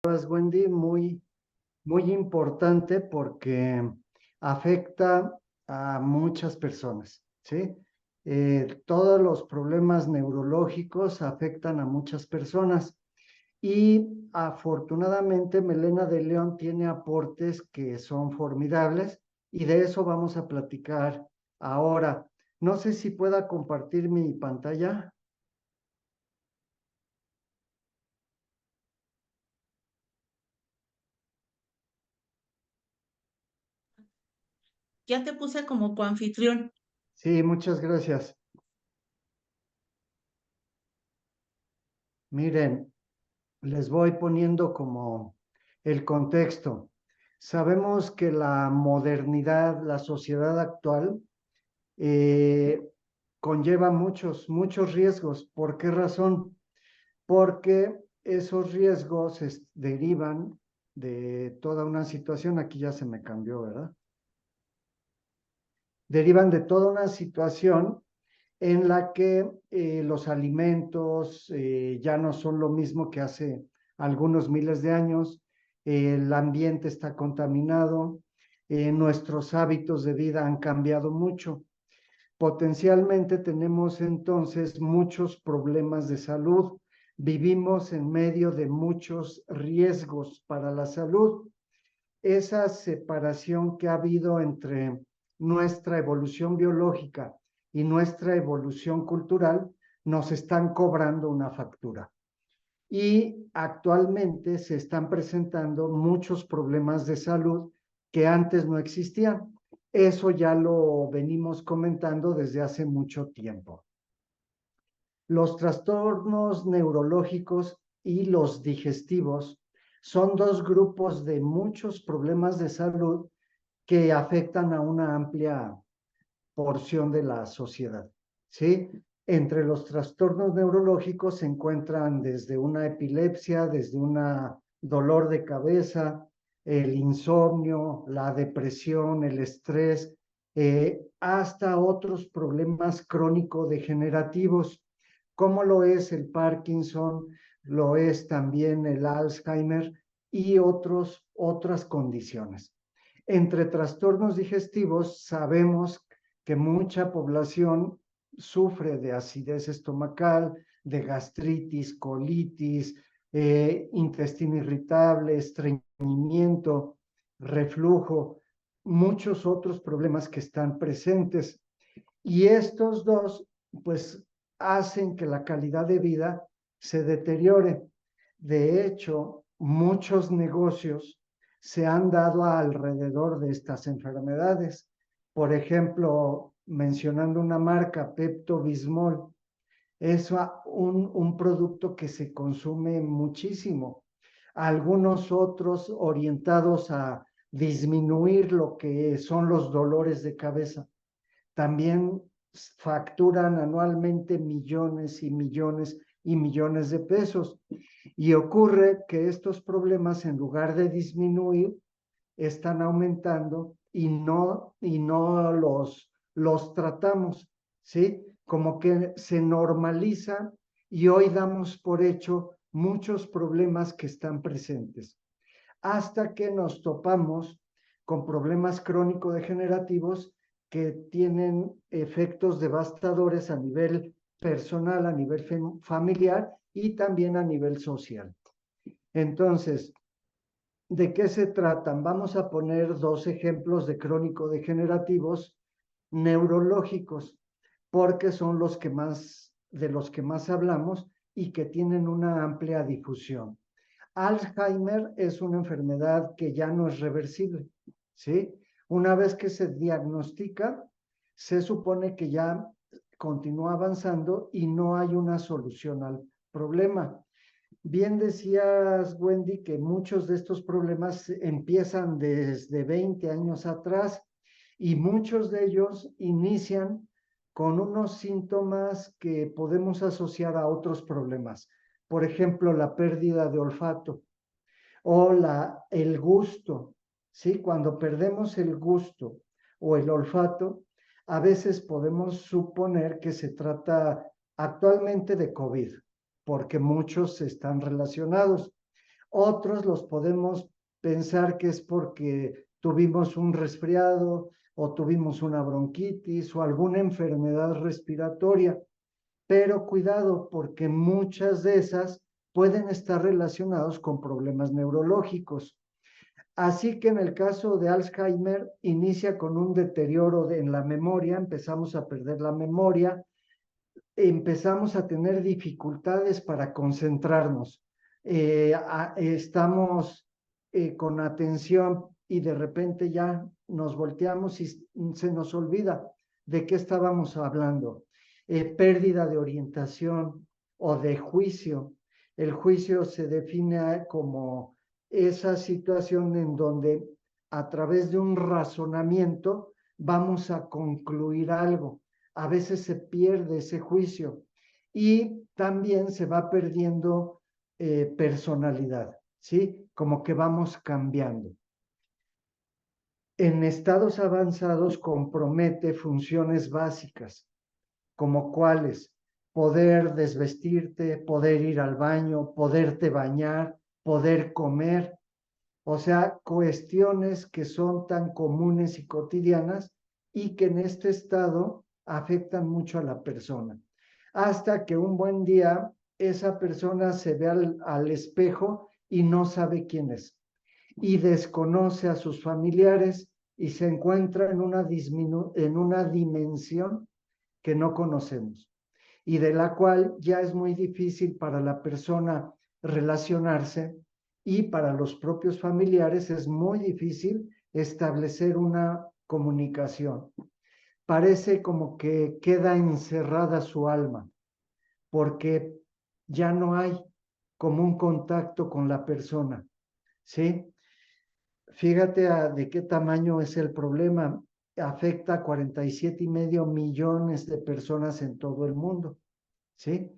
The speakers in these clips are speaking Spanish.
Wendy, muy importante porque afecta a muchas personas, ¿sí? Todos los problemas neurológicos afectan a muchas personas y afortunadamente Melena de León tiene aportes que son formidables y de eso vamos a platicar ahora. No sé si pueda compartir mi pantalla. Ya te puse como coanfitrión. Sí, muchas gracias. Miren, les voy poniendo como el contexto. Sabemos que la modernidad, la sociedad actual, eh, conlleva muchos riesgos. ¿Por qué razón? Porque esos riesgos derivan de toda una situación. Aquí ya se me cambió, ¿verdad? Derivan de toda una situación en la que los alimentos ya no son lo mismo que hace algunos miles de años, el ambiente está contaminado, nuestros hábitos de vida han cambiado mucho. Potencialmente tenemos entonces muchos problemas de salud, vivimos en medio de muchos riesgos para la salud. Esa separación que ha habido entre nuestra evolución biológica y nuestra evolución cultural nos están cobrando una factura. Y actualmente se están presentando muchos problemas de salud que antes no existían. Eso ya lo venimos comentando desde hace mucho tiempo. Los trastornos neurológicos y los digestivos son dos grupos de muchos problemas de salud que afectan a una amplia porción de la sociedad, ¿sí? Entre los trastornos neurológicos se encuentran desde una epilepsia, desde un dolor de cabeza, el insomnio, la depresión, el estrés, hasta otros problemas crónico-degenerativos, como lo es el Parkinson, lo es también el Alzheimer y otras condiciones. Entre trastornos digestivos sabemos que mucha población sufre de acidez estomacal, de gastritis, colitis, intestino irritable, estreñimiento, reflujo, muchos otros problemas que están presentes. Y estos dos, pues, hacen que la calidad de vida se deteriore. De hecho, muchos negocios se han dado alrededor de estas enfermedades. Por ejemplo, mencionando una marca, Pepto Bismol, es un producto que se consume muchísimo. Algunos otros orientados a disminuir lo que son los dolores de cabeza. También facturan anualmente millones y millones y millones de pesos. Y ocurre que estos problemas, en lugar de disminuir, están aumentando y no los tratamos, ¿sí? Como que se normaliza y hoy damos por hecho muchos problemas que están presentes, hasta que nos topamos con problemas crónico-degenerativos que tienen efectos devastadores a nivel personal, a nivel familiar y también a nivel social. Entonces, ¿de qué se tratan? Vamos a poner dos ejemplos de crónico-degenerativos neurológicos, porque son de los que más hablamos y que tienen una amplia difusión. Alzheimer es una enfermedad que ya no es reversible, ¿sí? Una vez que se diagnostica, se supone que ya continúa avanzando y no hay una solución al problema. Bien decías, Wendy, que muchos de estos problemas empiezan desde 20 años atrás y muchos de ellos inician con unos síntomas que podemos asociar a otros problemas. Por ejemplo, la pérdida de olfato o el gusto, ¿sí? Cuando perdemos el gusto o el olfato, a veces podemos suponer que se trata actualmente de COVID, porque muchos están relacionados. Otros los podemos pensar que es porque tuvimos un resfriado o tuvimos una bronquitis o alguna enfermedad respiratoria. Pero cuidado, porque muchas de esas pueden estar relacionados con problemas neurológicos. Así que en el caso de Alzheimer, inicia con un deterioro en la memoria, empezamos a perder la memoria, empezamos a tener dificultades para concentrarnos. Estamos con atención y de repente ya nos volteamos y se nos olvida de qué estábamos hablando. Pérdida de orientación o de juicio. El juicio se define como esa situación en donde a través de un razonamiento vamos a concluir algo. A veces se pierde ese juicio y también se va perdiendo personalidad, ¿sí? Como que vamos cambiando. En estados avanzados compromete funciones básicas, como cuáles: poder desvestirte, poder ir al baño, poderte bañar, poder comer, o sea, cuestiones que son tan comunes y cotidianas y que en este estado afectan mucho a la persona. Hasta que un buen día esa persona se ve al espejo y no sabe quién es. Y desconoce a sus familiares y se encuentra en una dimensión que no conocemos y de la cual ya es muy difícil para la persona relacionarse y para los propios familiares es muy difícil establecer una comunicación. Parece como que queda encerrada su alma porque ya no hay como un contacto con la persona, ¿sí? Fíjate de qué tamaño es el problema. Afecta a 47,5 millones de personas en todo el mundo, ¿sí?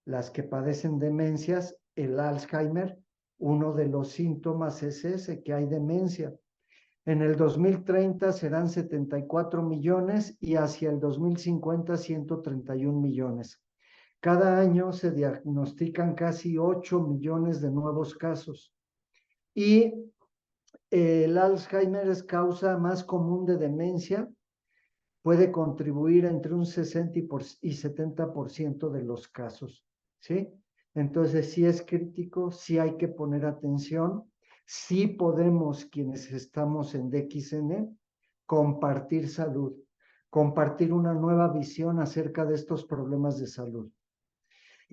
Las que padecen demencias, el Alzheimer, uno de los síntomas es ese, que hay demencia. En el 2030 serán 74 millones y hacia el 2050 131 millones. Cada año se diagnostican casi 8 millones de nuevos casos. Y el Alzheimer es causa más común de demencia, puede contribuir entre un 60 y 70% de los casos, ¿sí? Entonces, sí es crítico, sí hay que poner atención, sí podemos, quienes estamos en DXN, compartir salud, compartir una nueva visión acerca de estos problemas de salud.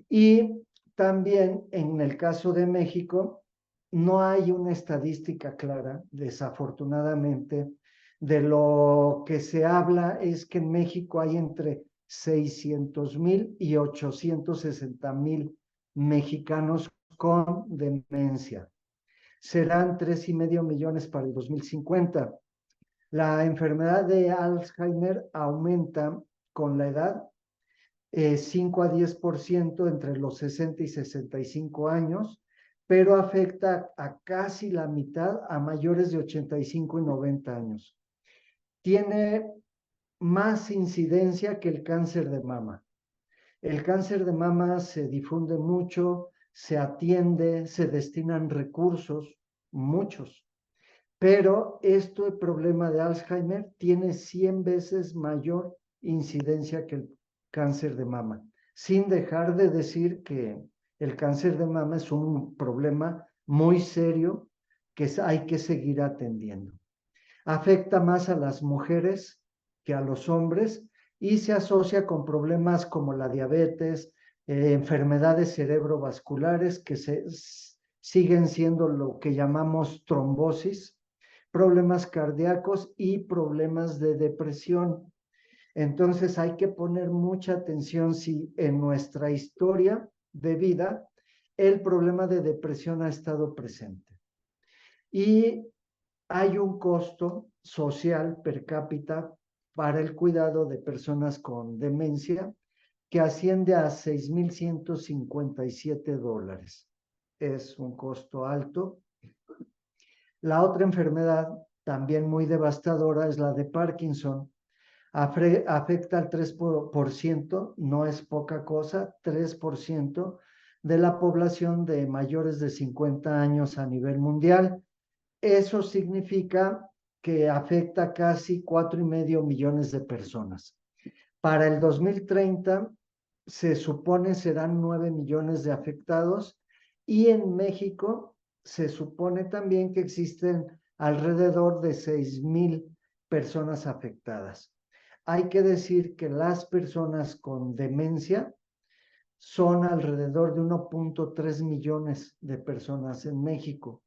Y también en el caso de México, no hay una estadística clara, desafortunadamente. De lo que se habla es que en México hay entre 600,000 y 860,000 mexicanos con demencia. Serán 3,5 millones para el 2050. La enfermedad de Alzheimer aumenta con la edad 5 a 10% entre los 60 y 65 años, pero afecta a casi la mitad a mayores de 85 y 90 años. Tiene más incidencia que el cáncer de mama. El cáncer de mama se difunde mucho, se atiende, se destinan recursos, muchos, pero este problema de Alzheimer tiene 100 veces mayor incidencia que el cáncer de mama, sin dejar de decir que el cáncer de mama es un problema muy serio que hay que seguir atendiendo. Afecta más a las mujeres que a los hombres y se asocia con problemas como la diabetes, enfermedades cerebrovasculares que siguen siendo lo que llamamos trombosis, problemas cardíacos y problemas de depresión. Entonces hay que poner mucha atención si en nuestra historia de vida el problema de depresión ha estado presente. Y hay un costo social per cápita para el cuidado de personas con demencia que asciende a $6,157. Es un costo alto. La otra enfermedad, también muy devastadora, es la de Parkinson. Afecta al 3%, no es poca cosa, 3% de la población de mayores de 50 años a nivel mundial. Eso significa que afecta a casi 4,5 millones de personas. Para el 2030 se supone serán 9 millones de afectados y en México se supone también que existen alrededor de 6,000 personas afectadas. Hay que decir que las personas con demencia son alrededor de 1,3 millones de personas en México.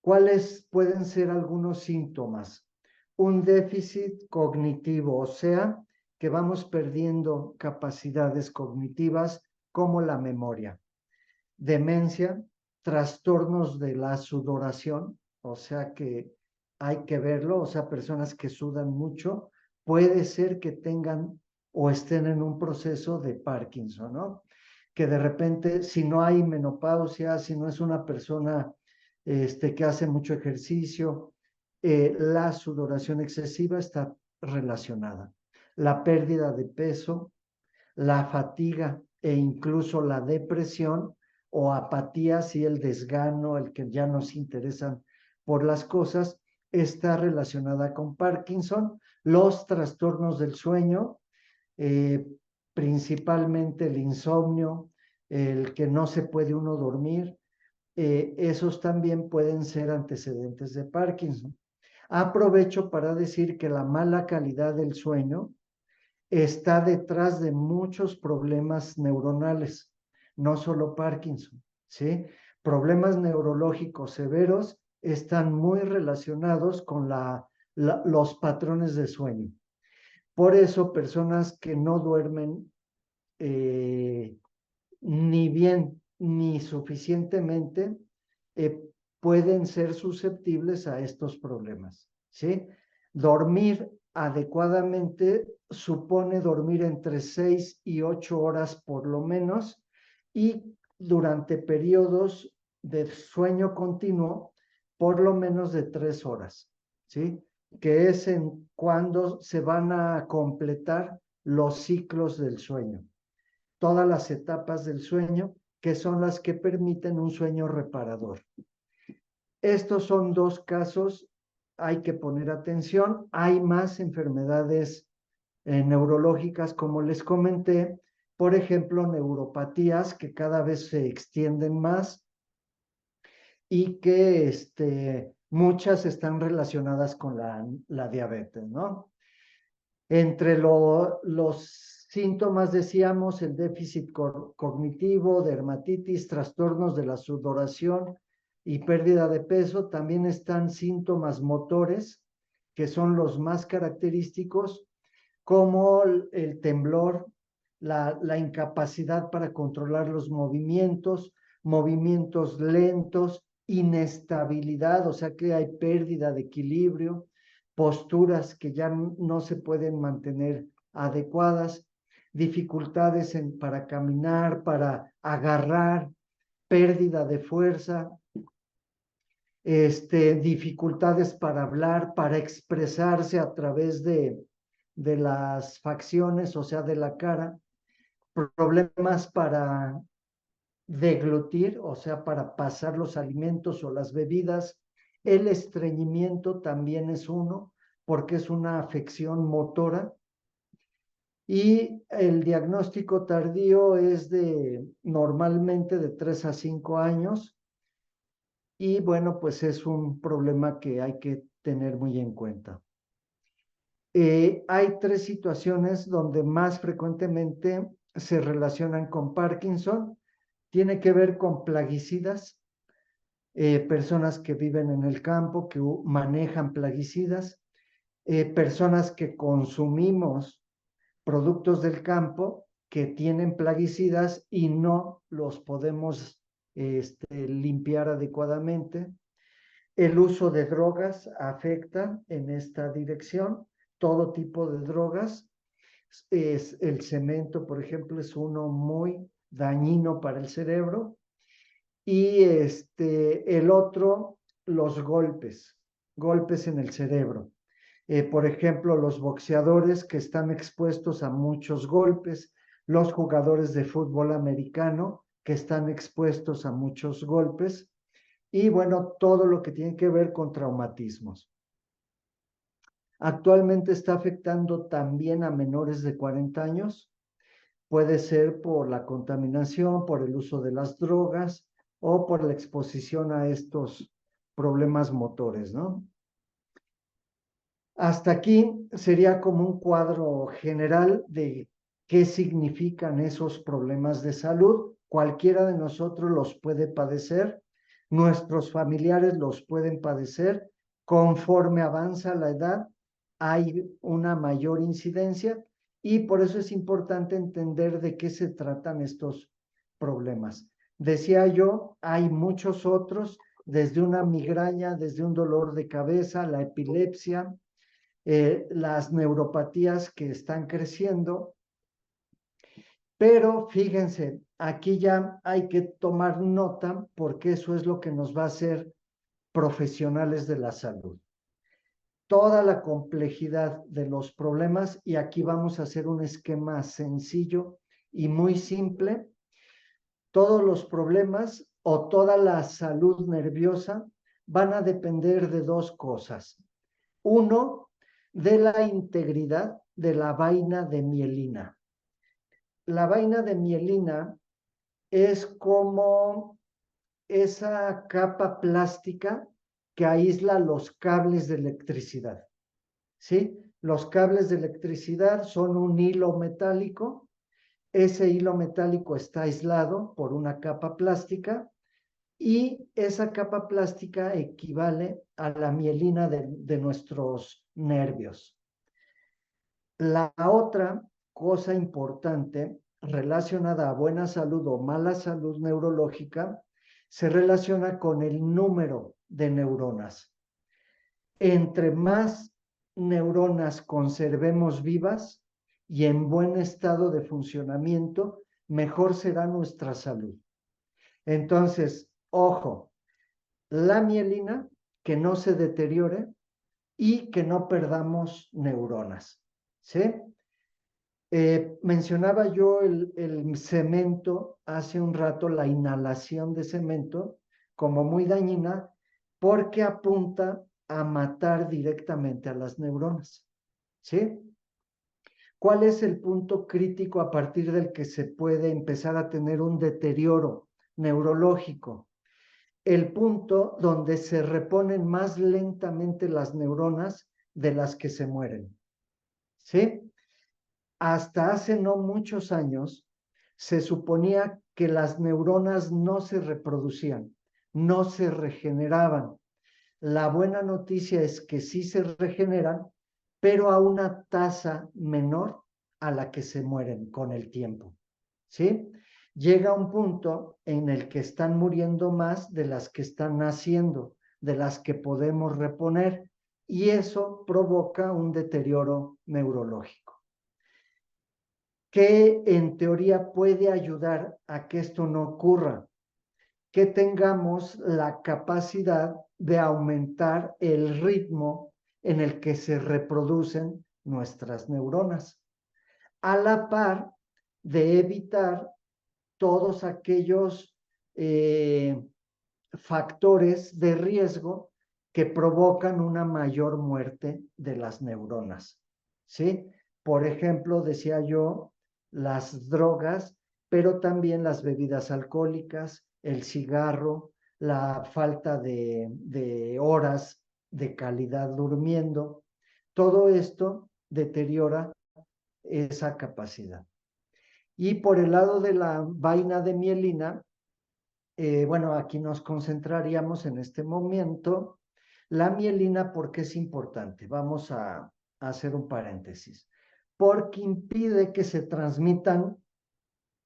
¿Cuáles pueden ser algunos síntomas? Un déficit cognitivo, o sea, que vamos perdiendo capacidades cognitivas como la memoria. Demencia, trastornos de la sudoración, o sea que hay que verlo, o sea, personas que sudan mucho, puede ser que tengan o estén en un proceso de Parkinson, ¿no? Que de repente, si no hay menopausia, si no es una persona que hace mucho ejercicio, la sudoración excesiva está relacionada. La pérdida de peso, la fatiga e incluso la depresión o apatía, si el desgano, el que ya no se interesan por las cosas, está relacionada con Parkinson. Los trastornos del sueño, eh, principalmente el insomnio, el que no se puede uno dormir, esos también pueden ser antecedentes de Parkinson. Aprovecho para decir que la mala calidad del sueño está detrás de muchos problemas neuronales, no solo Parkinson, ¿sí? Problemas neurológicos severos están muy relacionados con los patrones de sueño. Por eso, personas que no duermen ni bien ni suficientemente eh, pueden ser susceptibles a estos problemas, ¿sí? Dormir adecuadamente supone dormir entre 6 y 8 horas por lo menos y durante periodos de sueño continuo por lo menos de 3 horas, ¿sí? Que es en cuando se van a completar los ciclos del sueño, todas las etapas del sueño, que son las que permiten un sueño reparador. Estos son dos casos, hay que poner atención. Hay más enfermedades neurológicas, como les comenté, por ejemplo, neuropatías que cada vez se extienden más y que muchas están relacionadas con la diabetes, ¿no? Entre los síntomas decíamos el déficit cognitivo, dermatitis, trastornos de la sudoración y pérdida de peso. También están síntomas motores, que son los más característicos, como el temblor, la incapacidad para controlar los movimientos, movimientos lentos, inestabilidad, o sea que hay pérdida de equilibrio, posturas que ya no se pueden mantener adecuadas, dificultades para caminar, para agarrar, pérdida de fuerza, dificultades para hablar, para expresarse a través de las facciones, o sea, de la cara, problemas para deglutir, o sea, para pasar los alimentos o las bebidas. El estreñimiento también es uno, porque es una afección motora. Y el diagnóstico tardío es normalmente de 3 a 5 años. Y bueno, pues es un problema que hay que tener muy en cuenta. Hay 3 situaciones donde más frecuentemente se relacionan con Parkinson. Tiene que ver con plaguicidas, personas que viven en el campo, que manejan plaguicidas, personas que consumimos productos del campo que tienen plaguicidas y no los podemos limpiar adecuadamente. El uso de drogas afecta en esta dirección, todo tipo de drogas. El cemento, por ejemplo, es uno muy dañino para el cerebro. Y el otro, los golpes en el cerebro. Por ejemplo, los boxeadores que están expuestos a muchos golpes, los jugadores de fútbol americano que están expuestos a muchos golpes y bueno, todo lo que tiene que ver con traumatismos. Actualmente está afectando también a menores de 40 años. Puede ser por la contaminación, por el uso de las drogas o por la exposición a estos problemas motores, ¿no? Hasta aquí sería como un cuadro general de qué significan esos problemas de salud. Cualquiera de nosotros los puede padecer, nuestros familiares los pueden padecer. Conforme avanza la edad, hay una mayor incidencia y por eso es importante entender de qué se tratan estos problemas. Decía yo, hay muchos otros, desde una migraña, desde un dolor de cabeza, la epilepsia, las neuropatías que están creciendo, pero fíjense, aquí ya hay que tomar nota porque eso es lo que nos va a hacer profesionales de la salud. Toda la complejidad de los problemas y aquí vamos a hacer un esquema sencillo y muy simple. Todos los problemas o toda la salud nerviosa van a depender de dos cosas. Uno, de la integridad de la vaina de mielina. La vaina de mielina es como esa capa plástica que aísla los cables de electricidad. ¿Sí? Los cables de electricidad son un hilo metálico. Ese hilo metálico está aislado por una capa plástica y esa capa plástica equivale a la mielina de nuestros nervios. La otra cosa importante relacionada a buena salud o mala salud neurológica se relaciona con el número de neuronas. Entre más neuronas conservemos vivas y en buen estado de funcionamiento, mejor será nuestra salud. Entonces, ojo, la mielina, que no se deteriore y que no perdamos neuronas. ¿Sí? Mencionaba yo el cemento hace un rato, la inhalación de cemento, como muy dañina, porque apunta a matar directamente a las neuronas. ¿Sí? ¿Cuál es el punto crítico a partir del que se puede empezar a tener un deterioro neurológico? El punto donde se reponen más lentamente las neuronas de las que se mueren. ¿Sí? Hasta hace no muchos años se suponía que las neuronas no se reproducían, no se regeneraban. La buena noticia es que sí se regeneran, pero a una tasa menor a la que se mueren con el tiempo. ¿Sí? Llega un punto en el que están muriendo más de las que están naciendo, de las que podemos reponer, y eso provoca un deterioro neurológico que en teoría puede ayudar a que esto no ocurra, que tengamos la capacidad de aumentar el ritmo en el que se reproducen nuestras neuronas, a la par de evitar todos aquellos factores de riesgo que provocan una mayor muerte de las neuronas. ¿Sí? Por ejemplo, decía yo, las drogas, pero también las bebidas alcohólicas, el cigarro, la falta de horas de calidad durmiendo, todo esto deteriora esa capacidad. Y por el lado de la vaina de mielina, bueno, aquí nos concentraríamos en este momento. La mielina, ¿por qué es importante? Vamos a hacer un paréntesis. Porque impide que se transmitan,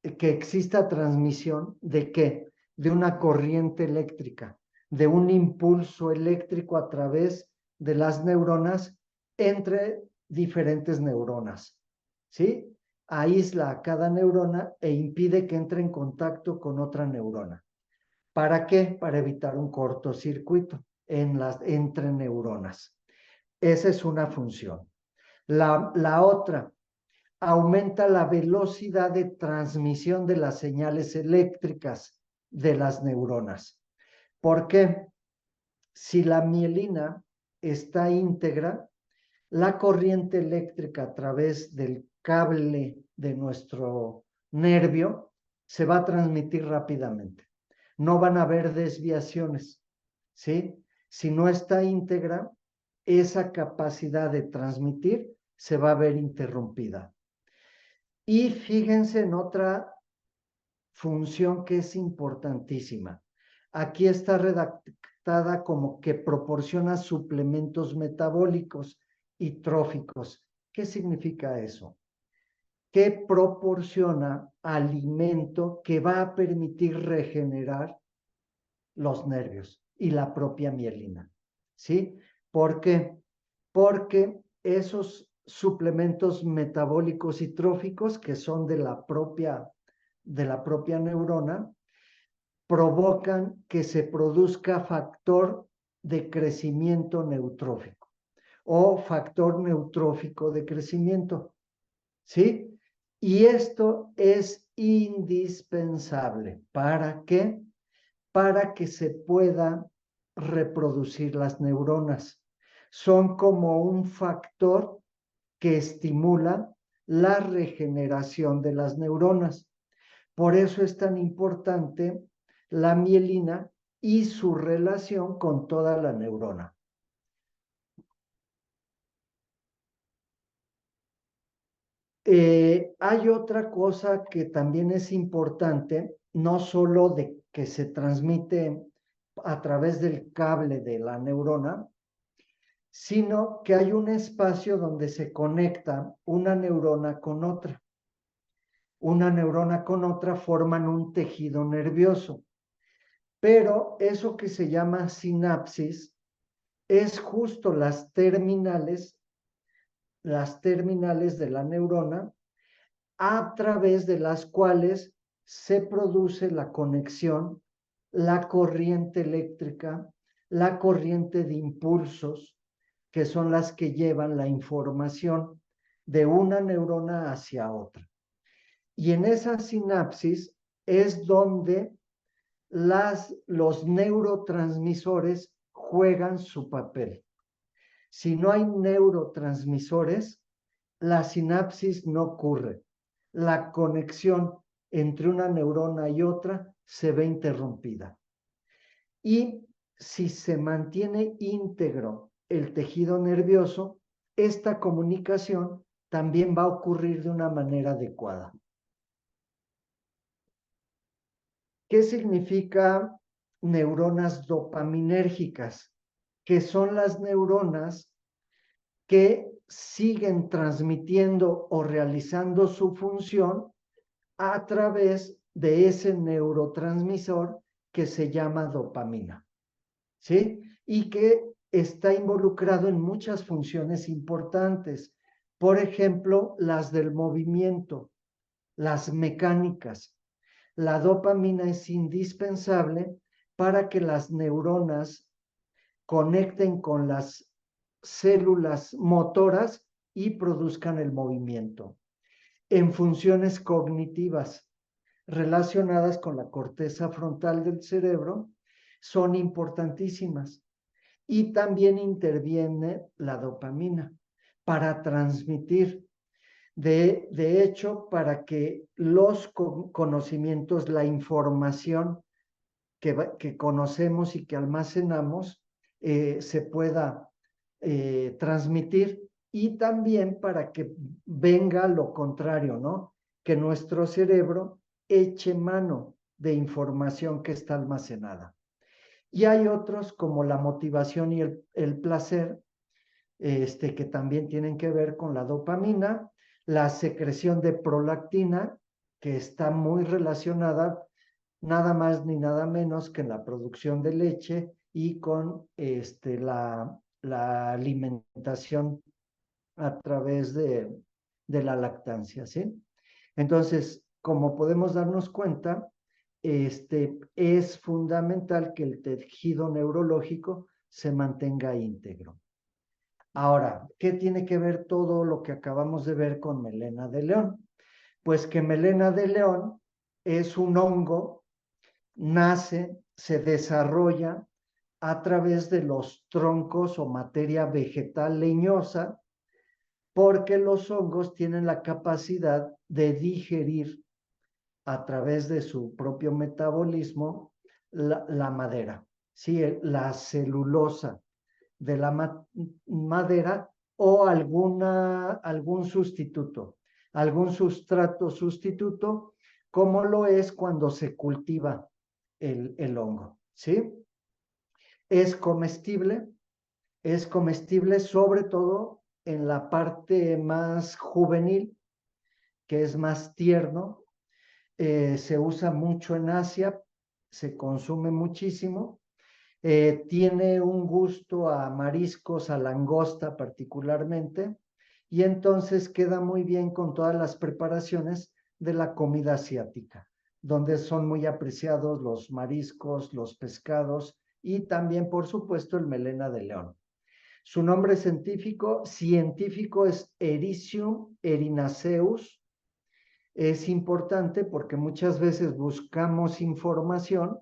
que exista transmisión de qué? De una corriente eléctrica, de un impulso eléctrico a través de las neuronas entre diferentes neuronas. ¿Sí? Aísla a cada neurona e impide que entre en contacto con otra neurona. ¿Para qué? Para evitar un cortocircuito entre neuronas. Esa es una función. La otra, aumenta la velocidad de transmisión de las señales eléctricas de las neuronas. ¿Por qué? Si la mielina está íntegra, la corriente eléctrica a través del cable de nuestro nervio se va a transmitir rápidamente. No van a haber desviaciones, ¿sí? Si no está íntegra, esa capacidad de transmitir se va a ver interrumpida. Y fíjense en otra función que es importantísima. Aquí está redactada como que proporciona suplementos metabólicos y tróficos. ¿Qué significa eso? Que proporciona alimento que va a permitir regenerar los nervios y la propia mielina. ¿Sí? ¿Por qué? Porque esos suplementos metabólicos y tróficos que son de la propia neurona provocan que se produzca factor de crecimiento neutrófico o factor neutrófico de crecimiento, ¿sí? Y esto es indispensable. ¿Para qué? Para que se pueda reproducir las neuronas. Son como un factor que estimula la regeneración de las neuronas. Por eso es tan importante la mielina y su relación con toda la neurona. Hay otra cosa que también es importante, no solo de que se transmite a través del cable de la neurona, sino que hay un espacio donde se conecta una neurona con otra. Una neurona con otra forman un tejido nervioso. Pero eso que se llama sinapsis es justo las terminales de la neurona a través de las cuales se produce la conexión, la corriente eléctrica, la corriente de impulsos, que son las que llevan la información de una neurona hacia otra. Y en esa sinapsis es donde los neurotransmisores juegan su papel. Si no hay neurotransmisores, la sinapsis no ocurre. La conexión entre una neurona y otra se ve interrumpida. Y si se mantiene íntegro el tejido nervioso, esta comunicación también va a ocurrir de una manera adecuada. ¿Qué significa neuronas dopaminérgicas? Que son las neuronas que siguen transmitiendo o realizando su función a través de ese neurotransmisor que se llama dopamina, ¿sí? Y que está involucrado en muchas funciones importantes. Por ejemplo, las del movimiento, las mecánicas. La dopamina es indispensable para que las neuronas conecten con las células motoras y produzcan el movimiento. En funciones cognitivas relacionadas con la corteza frontal del cerebro, son importantísimas. Y también interviene la dopamina para transmitir. De hecho, para que los conocimientos, la información que conocemos y que almacenamos, se pueda transmitir, y también para que venga lo contrario, ¿no? Que nuestro cerebro eche mano de información que está almacenada. Y hay otros como la motivación y el placer, que también tienen que ver con la dopamina, la secreción de prolactina, que está muy relacionada nada más ni nada menos que en la producción de leche y con la alimentación a través de la lactancia, ¿sí? Entonces, como podemos darnos cuenta, es fundamental que el tejido neurológico se mantenga íntegro. Ahora, ¿qué tiene que ver todo lo que acabamos de ver con melena de león? Pues que melena de león es un hongo, nace, se desarrolla a través de los troncos o materia vegetal leñosa, porque los hongos tienen la capacidad de digerir a través de su propio metabolismo la madera, ¿sí? La celulosa de la madera o algún sustituto, algún sustrato sustituto, como lo es cuando se cultiva el hongo, ¿sí? Es comestible sobre todo en la parte más juvenil, que es más tierno. Se usa mucho en Asia, se consume muchísimo. Tiene un gusto a mariscos, a langosta particularmente, y entonces queda muy bien con todas las preparaciones de la comida asiática, donde son muy apreciados los mariscos, los pescados y también, por supuesto, el melena de león. Su nombre científico es Ericium erinaceus. Es importante porque muchas veces buscamos información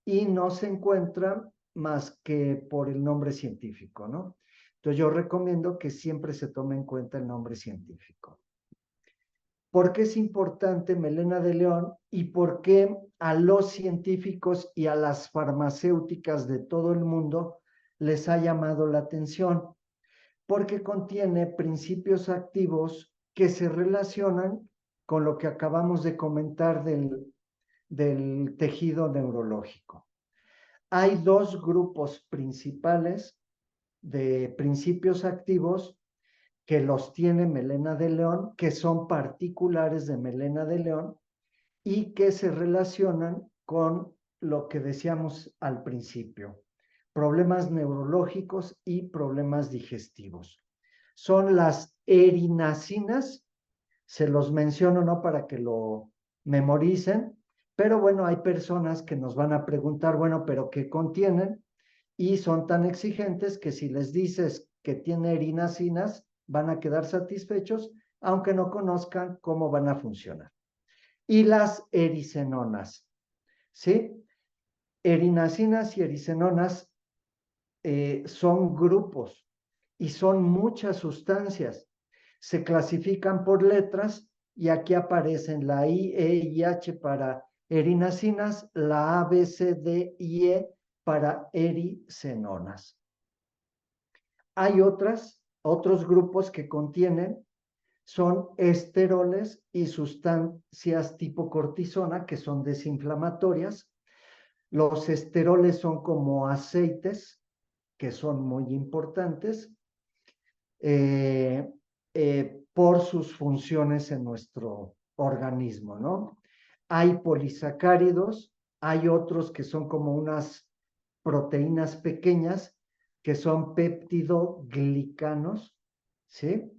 y no se encuentra más que por el nombre científico, ¿no? Entonces yo recomiendo que siempre se tome en cuenta el nombre científico. ¿Por qué es importante melena de león y por qué a los científicos y a las farmacéuticas de todo el mundo les ha llamado la atención? Porque contiene principios activos que se relacionan con lo que acabamos de comentar del tejido neurológico. Hay dos grupos principales de principios activos que los tiene melena de león, que son particulares de melena de león y que se relacionan con lo que decíamos al principio, problemas neurológicos y problemas digestivos. Son las erinasinas, se los menciono no para que lo memoricen, pero bueno, hay personas que nos van a preguntar, bueno, pero ¿qué contienen? Y son tan exigentes que si les dices que tiene erinasinas, van a quedar satisfechos, aunque no conozcan cómo van a funcionar. Y las erisenonas, ¿sí? Erinasinas y erisenonas son grupos y son muchas sustancias. Se clasifican por letras y aquí aparecen la I, E y H para erinasinas, la A, B, C, D y E para erisenonas. Hay otros grupos que contienen, son esteroles y sustancias tipo cortisona que son desinflamatorias. Los esteroles son como aceites que son muy importantes por sus funciones en nuestro organismo, ¿no? Hay polisacáridos, hay otros que son como unas proteínas pequeñas que son peptidoglicanos, ¿sí?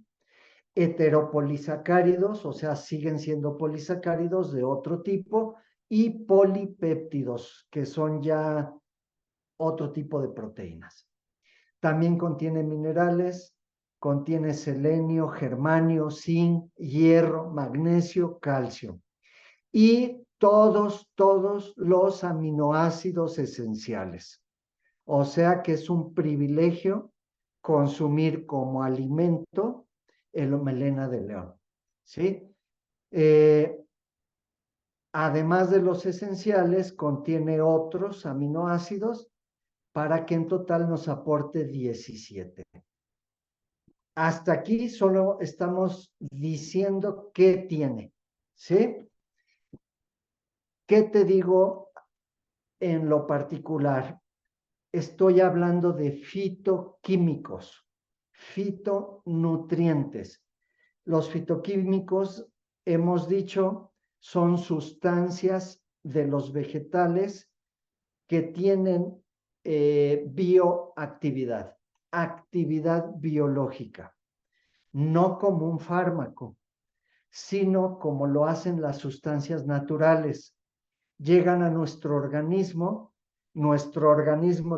Heteropolisacáridos, o sea, siguen siendo polisacáridos de otro tipo, y polipéptidos, que son ya otro tipo de proteínas. También contiene minerales, contiene selenio, germanio, zinc, hierro, magnesio, calcio. Y todos los aminoácidos esenciales. O sea que es un privilegio consumir como alimento el melena de león, ¿sí? Además de los esenciales, contiene otros aminoácidos para que en total nos aporte 17. Hasta aquí solo estamos diciendo qué tiene, ¿sí? ¿Qué te digo en lo particular? Estoy hablando de fitoquímicos, fitonutrientes. Los fitoquímicos, hemos dicho, son sustancias de los vegetales que tienen bioactividad, actividad biológica, no como un fármaco, sino como lo hacen las sustancias naturales. Llegan a nuestro organismo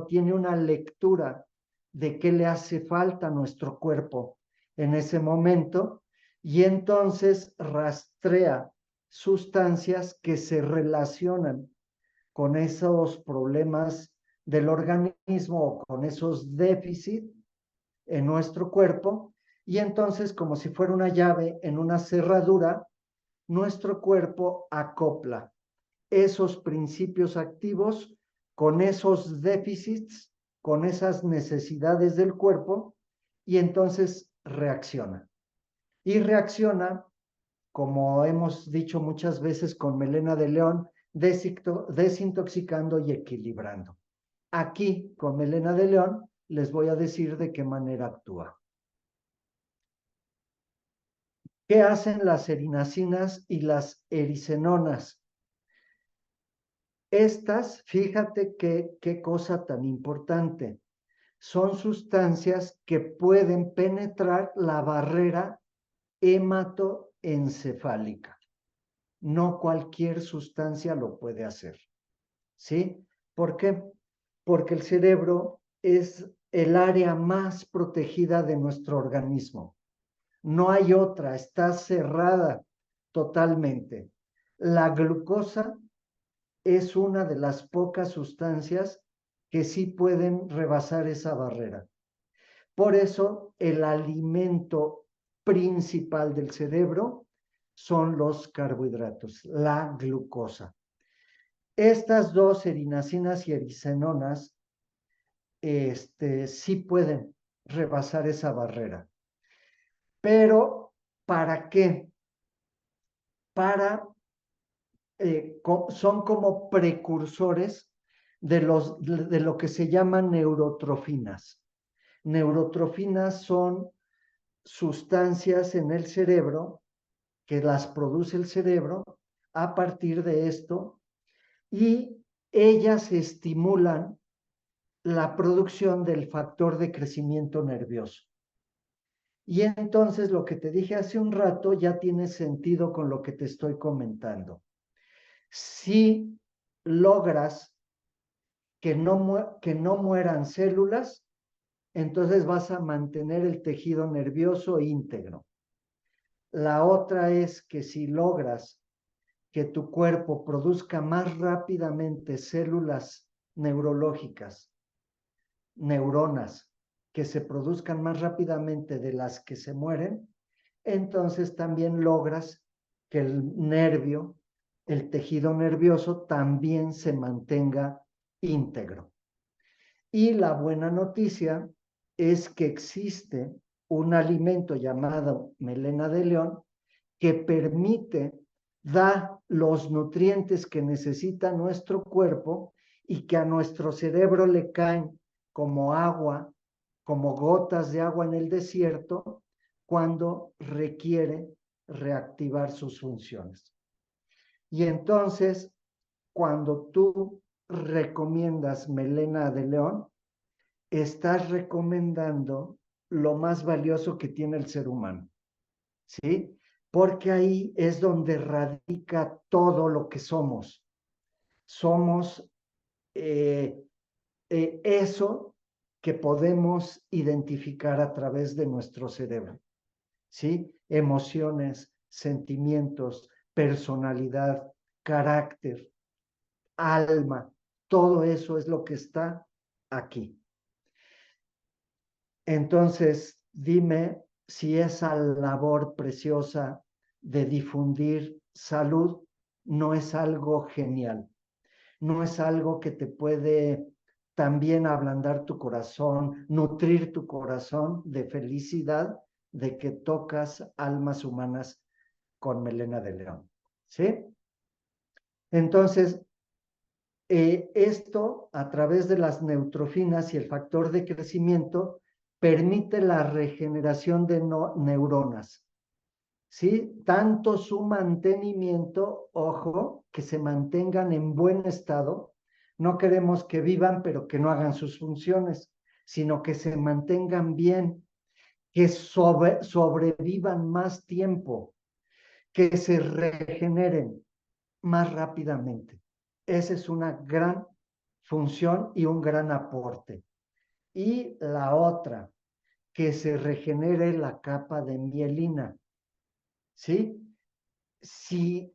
tiene una lectura de qué le hace falta a nuestro cuerpo en ese momento y entonces rastrea sustancias que se relacionan con esos problemas del organismo o con esos déficits en nuestro cuerpo y entonces como si fuera una llave en una cerradura, nuestro cuerpo acopla esos principios activos con esos déficits, con esas necesidades del cuerpo y entonces reacciona. Y reacciona, como hemos dicho muchas veces con melena de león, desintoxicando y equilibrando. Aquí, con melena de león, les voy a decir de qué manera actúa. ¿Qué hacen las erinasinas y las erisenonas? Estas, fíjate qué cosa tan importante, son sustancias que pueden penetrar la barrera hematoencefálica. No cualquier sustancia lo puede hacer, ¿sí? ¿Por qué? Porque el cerebro es el área más protegida de nuestro organismo. No hay otra, está cerrada totalmente. La glucosa es una de las pocas sustancias que sí pueden rebasar esa barrera. Por eso, el alimento principal del cerebro son los carbohidratos, la glucosa. Estas dos, erinasinas y erisenonas, sí pueden rebasar esa barrera. Pero, ¿para qué? Son como precursores de lo que se llaman neurotrofinas. Neurotrofinas son sustancias en el cerebro que las produce el cerebro a partir de esto y ellas estimulan la producción del factor de crecimiento nervioso. Y entonces lo que te dije hace un rato ya tiene sentido con lo que te estoy comentando. Si logras que no mueran células, entonces vas a mantener el tejido nervioso íntegro. La otra es que si logras que tu cuerpo produzca más rápidamente células neurológicas, neuronas, que se produzcan más rápidamente de las que se mueren, entonces también logras que el nervio, el tejido nervioso también se mantenga íntegro. Y la buena noticia es que existe un alimento llamado melena de león que permite dar los nutrientes que necesita nuestro cuerpo y que a nuestro cerebro le caen como agua, como gotas de agua en el desierto, cuando requiere reactivar sus funciones. Y entonces, cuando tú recomiendas melena de león, estás recomendando lo más valioso que tiene el ser humano, ¿sí? Porque ahí es donde radica todo lo que somos. Somos eso que podemos identificar a través de nuestro cerebro, ¿sí? Emociones, sentimientos, personalidad, carácter, alma, todo eso es lo que está aquí. Entonces, dime si esa labor preciosa de difundir salud no es algo genial, no es algo que te puede también ablandar tu corazón, nutrir tu corazón de felicidad de que tocas almas humanas con melena de león, ¿sí? Entonces, esto a través de las neutrofinas y el factor de crecimiento permite la regeneración de neuronas, ¿sí? Tanto su mantenimiento, ojo, que se mantengan en buen estado. No queremos que vivan, pero que no hagan sus funciones, sino que se mantengan bien, que sobrevivan más tiempo, que se regeneren más rápidamente. Esa es una gran función y un gran aporte. y la otra, que se regenere la capa de mielina, ¿sí? Si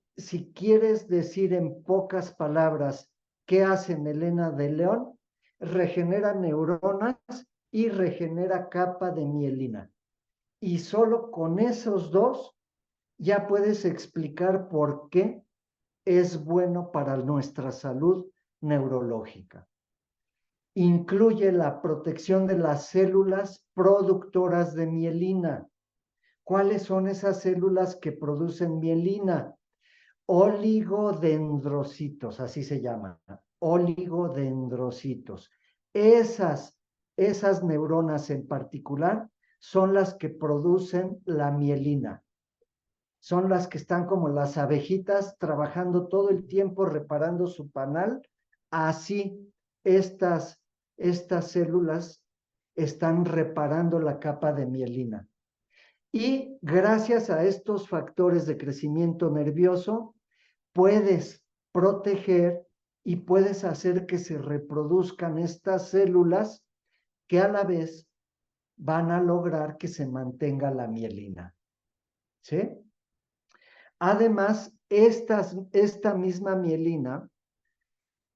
quieres decir en pocas palabras qué hace melena de león, regenera neuronas y regenera capa de mielina. Y solo con esos dos ya puedes explicar por qué es bueno para nuestra salud neurológica. Incluye la protección de las células productoras de mielina. ¿Cuáles son esas células que producen mielina? Oligodendrocitos, así se llaman, oligodendrocitos. Esas neuronas en particular son las que producen la mielina. Son las que están como las abejitas trabajando todo el tiempo reparando su panal. Así, estas células están reparando la capa de mielina. Y gracias a estos factores de crecimiento nervioso, puedes proteger y puedes hacer que se reproduzcan estas células que a la vez van a lograr que se mantenga la mielina. ¿Sí? Además, esta misma mielina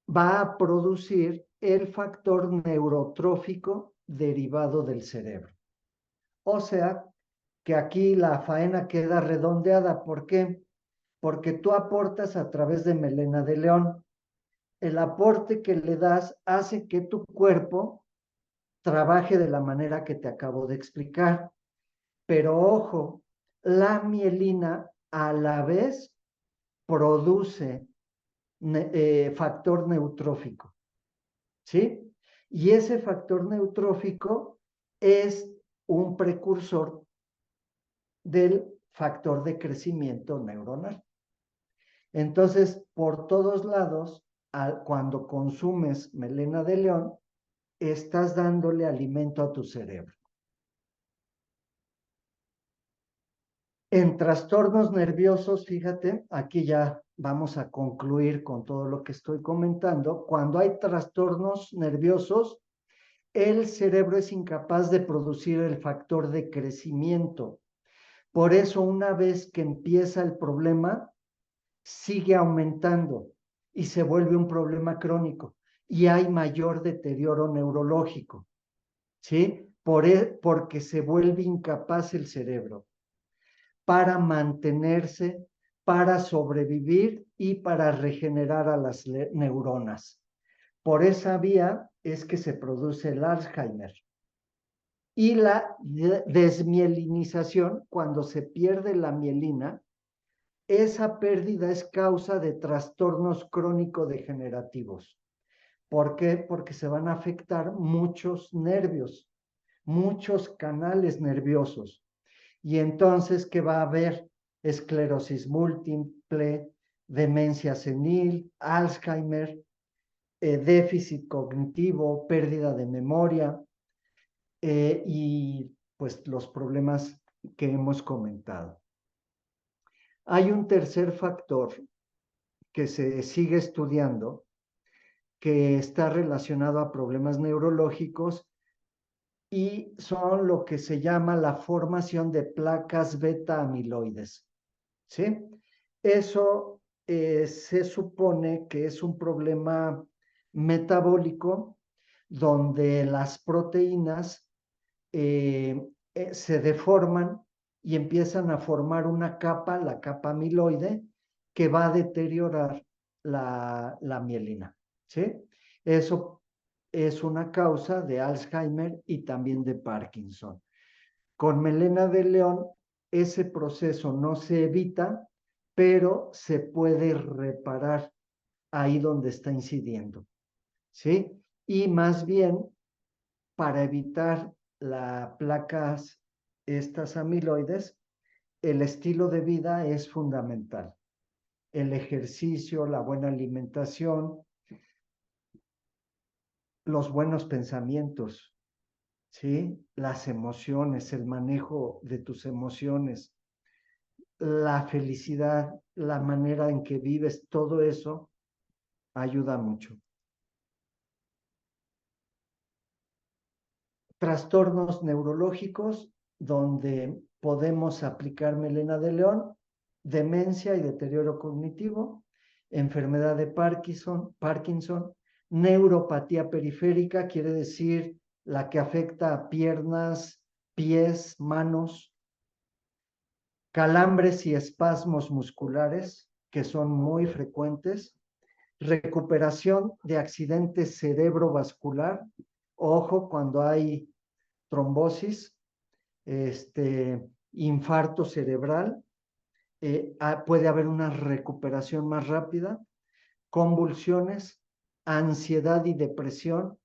va a producir el factor neurotrófico derivado del cerebro. O sea, que aquí la faena queda redondeada. ¿Por qué? Porque tú aportas a través de melena de león. El aporte que le das hace que tu cuerpo trabaje de la manera que te acabo de explicar. Pero ojo, la mielina a la vez produce factor neutrófico, ¿sí? Y ese factor neutrófico es un precursor del factor de crecimiento neuronal. Entonces, por todos lados, cuando consumes melena de león, estás dándole alimento a tu cerebro. En trastornos nerviosos, fíjate, aquí ya vamos a concluir con todo lo que estoy comentando. Cuando hay trastornos nerviosos, el cerebro es incapaz de producir el factor de crecimiento. Por eso, una vez que empieza el problema, sigue aumentando y se vuelve un problema crónico y hay mayor deterioro neurológico, ¿sí? Porque se vuelve incapaz el cerebro para mantenerse, para sobrevivir y para regenerar a las neuronas. Por esa vía es que se produce el Alzheimer. Y la desmielinización, cuando se pierde la mielina, esa pérdida es causa de trastornos crónico-degenerativos. ¿Por qué? Porque se van a afectar muchos nervios, muchos canales nerviosos. Y entonces, ¿qué va a haber? Esclerosis múltiple, demencia senil, Alzheimer, déficit cognitivo, pérdida de memoria y pues los problemas que hemos comentado. Hay un tercer factor que se sigue estudiando que está relacionado a problemas neurológicos y son lo que se llama la formación de placas beta amiloides. ¿Sí? Eso se supone que es un problema metabólico donde las proteínas se deforman y empiezan a formar una capa, la capa amiloide, que va a deteriorar la mielina. ¿Sí? Eso es una causa de Alzheimer y también de Parkinson. Con melena de león, ese proceso no se evita, pero se puede reparar ahí donde está incidiendo, ¿sí? Y más bien, para evitar las placas, estas amiloides, el estilo de vida es fundamental. El ejercicio, la buena alimentación, los buenos pensamientos, ¿sí? Las emociones, el manejo de tus emociones, la felicidad, la manera en que vives, todo eso ayuda mucho. trastornos neurológicos donde podemos aplicar melena de león, demencia y deterioro cognitivo, enfermedad de Parkinson, neuropatía periférica, quiere decir la que afecta a piernas, pies, manos, calambres y espasmos musculares, que son muy frecuentes, recuperación de accidentes cerebrovascular, ojo cuando hay trombosis, infarto cerebral, puede haber una recuperación más rápida, convulsiones, ansiedad y depresión,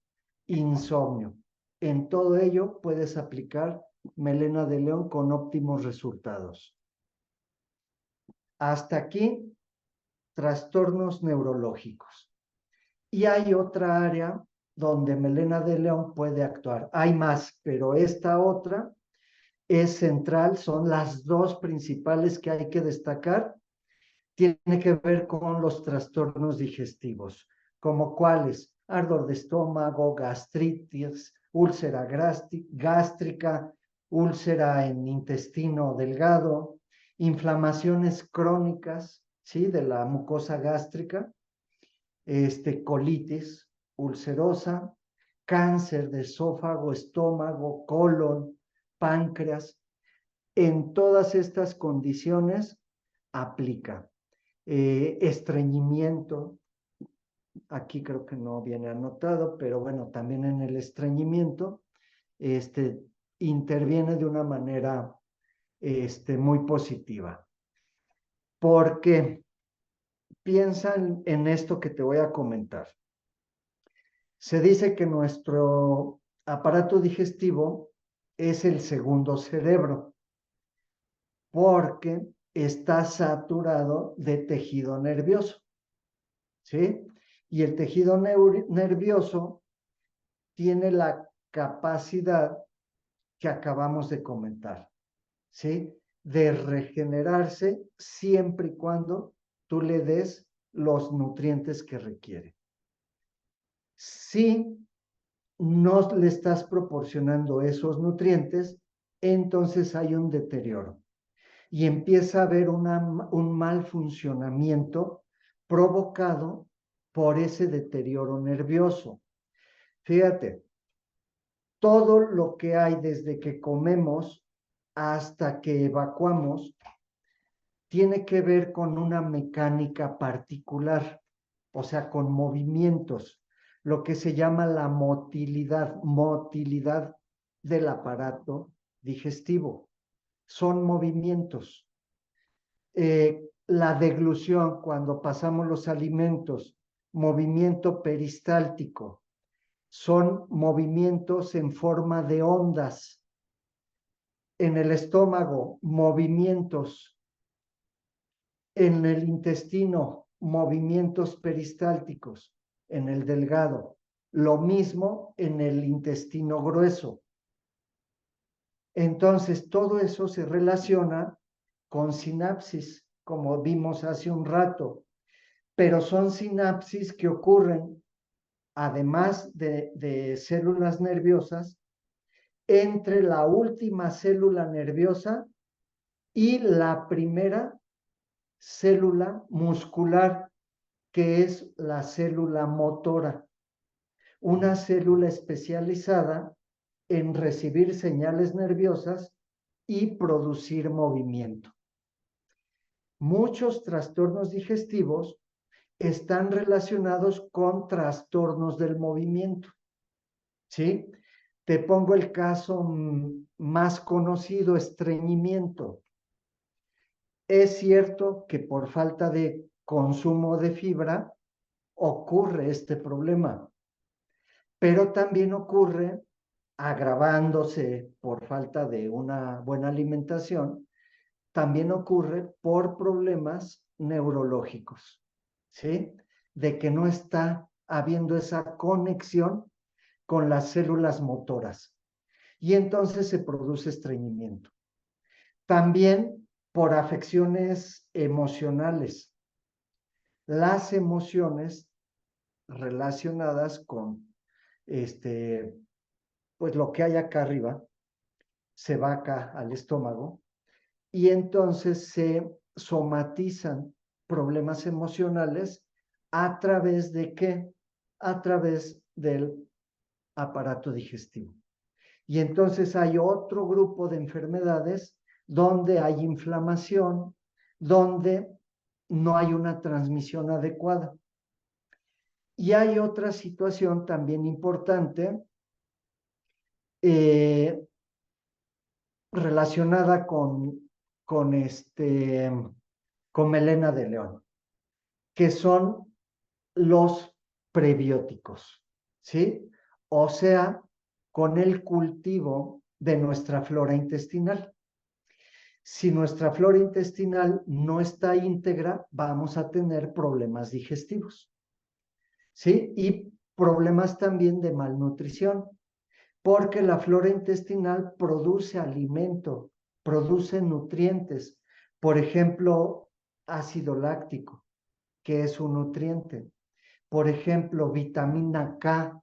insomnio. En todo ello puedes aplicar melena de león con óptimos resultados. Hasta aquí, trastornos neurológicos. Y hay otra área donde melena de león puede actuar. Hay más, pero esta otra es central, son las dos principales que hay que destacar. Tiene que ver con los trastornos digestivos, como cuáles: ardor de estómago, gastritis, úlcera gástrica, úlcera en intestino delgado, inflamaciones crónicas, ¿sí?, de la mucosa gástrica, colitis ulcerosa, cáncer de esófago, estómago, colon, páncreas. En todas estas condiciones aplica. Estreñimiento, aquí creo que no viene anotado, pero bueno, también en el estreñimiento, interviene de una manera, muy positiva. Porque piensan en esto que te voy a comentar. Se dice que nuestro aparato digestivo es el segundo cerebro, porque está saturado de tejido nervioso, ¿sí? Y el tejido nervioso tiene la capacidad que acabamos de comentar, ¿sí?, de regenerarse siempre y cuando tú le des los nutrientes que requiere. Si no le estás proporcionando esos nutrientes, entonces hay un deterioro y empieza a haber un mal funcionamiento provocado por ese deterioro nervioso. Fíjate, todo lo que hay desde que comemos hasta que evacuamos tiene que ver con una mecánica particular, o sea, con movimientos, lo que se llama la motilidad del aparato digestivo. Son movimientos. La deglución, cuando pasamos los alimentos, movimiento peristáltico, son movimientos en forma de ondas. En el estómago, movimientos. En el intestino, movimientos peristálticos. En el delgado, lo mismo en el intestino grueso. Entonces, todo eso se relaciona con sinapsis, como vimos hace un rato, pero son sinapsis que ocurren, además de células nerviosas, entre la última célula nerviosa y la primera célula muscular, que es la célula motora, una célula especializada en recibir señales nerviosas y producir movimiento. Muchos trastornos digestivos están relacionados con trastornos del movimiento, ¿sí? Te pongo el caso más conocido: estreñimiento. Es cierto que por falta de consumo de fibra ocurre este problema, pero también ocurre, agravándose por falta de una buena alimentación, también ocurre por problemas neurológicos, ¿sí? De que no está habiendo esa conexión con las células motoras y entonces se produce estreñimiento. También por afecciones emocionales. Las emociones relacionadas con pues lo que hay acá arriba se va acá al estómago y entonces se somatizan problemas emocionales a través de qué? A través del aparato digestivo. Y entonces hay otro grupo de enfermedades donde hay inflamación, donde no hay una transmisión adecuada. Y hay otra situación también importante eh, relacionada con, con melena de león, que son los prebióticos, ¿sí? O sea, con el cultivo de nuestra flora intestinal. Si nuestra flora intestinal no está íntegra, vamos a tener problemas digestivos, ¿sí? Y problemas también de malnutrición, porque la flora intestinal produce alimento, produce nutrientes, por ejemplo, ácido láctico, que es un nutriente, por ejemplo, vitamina K,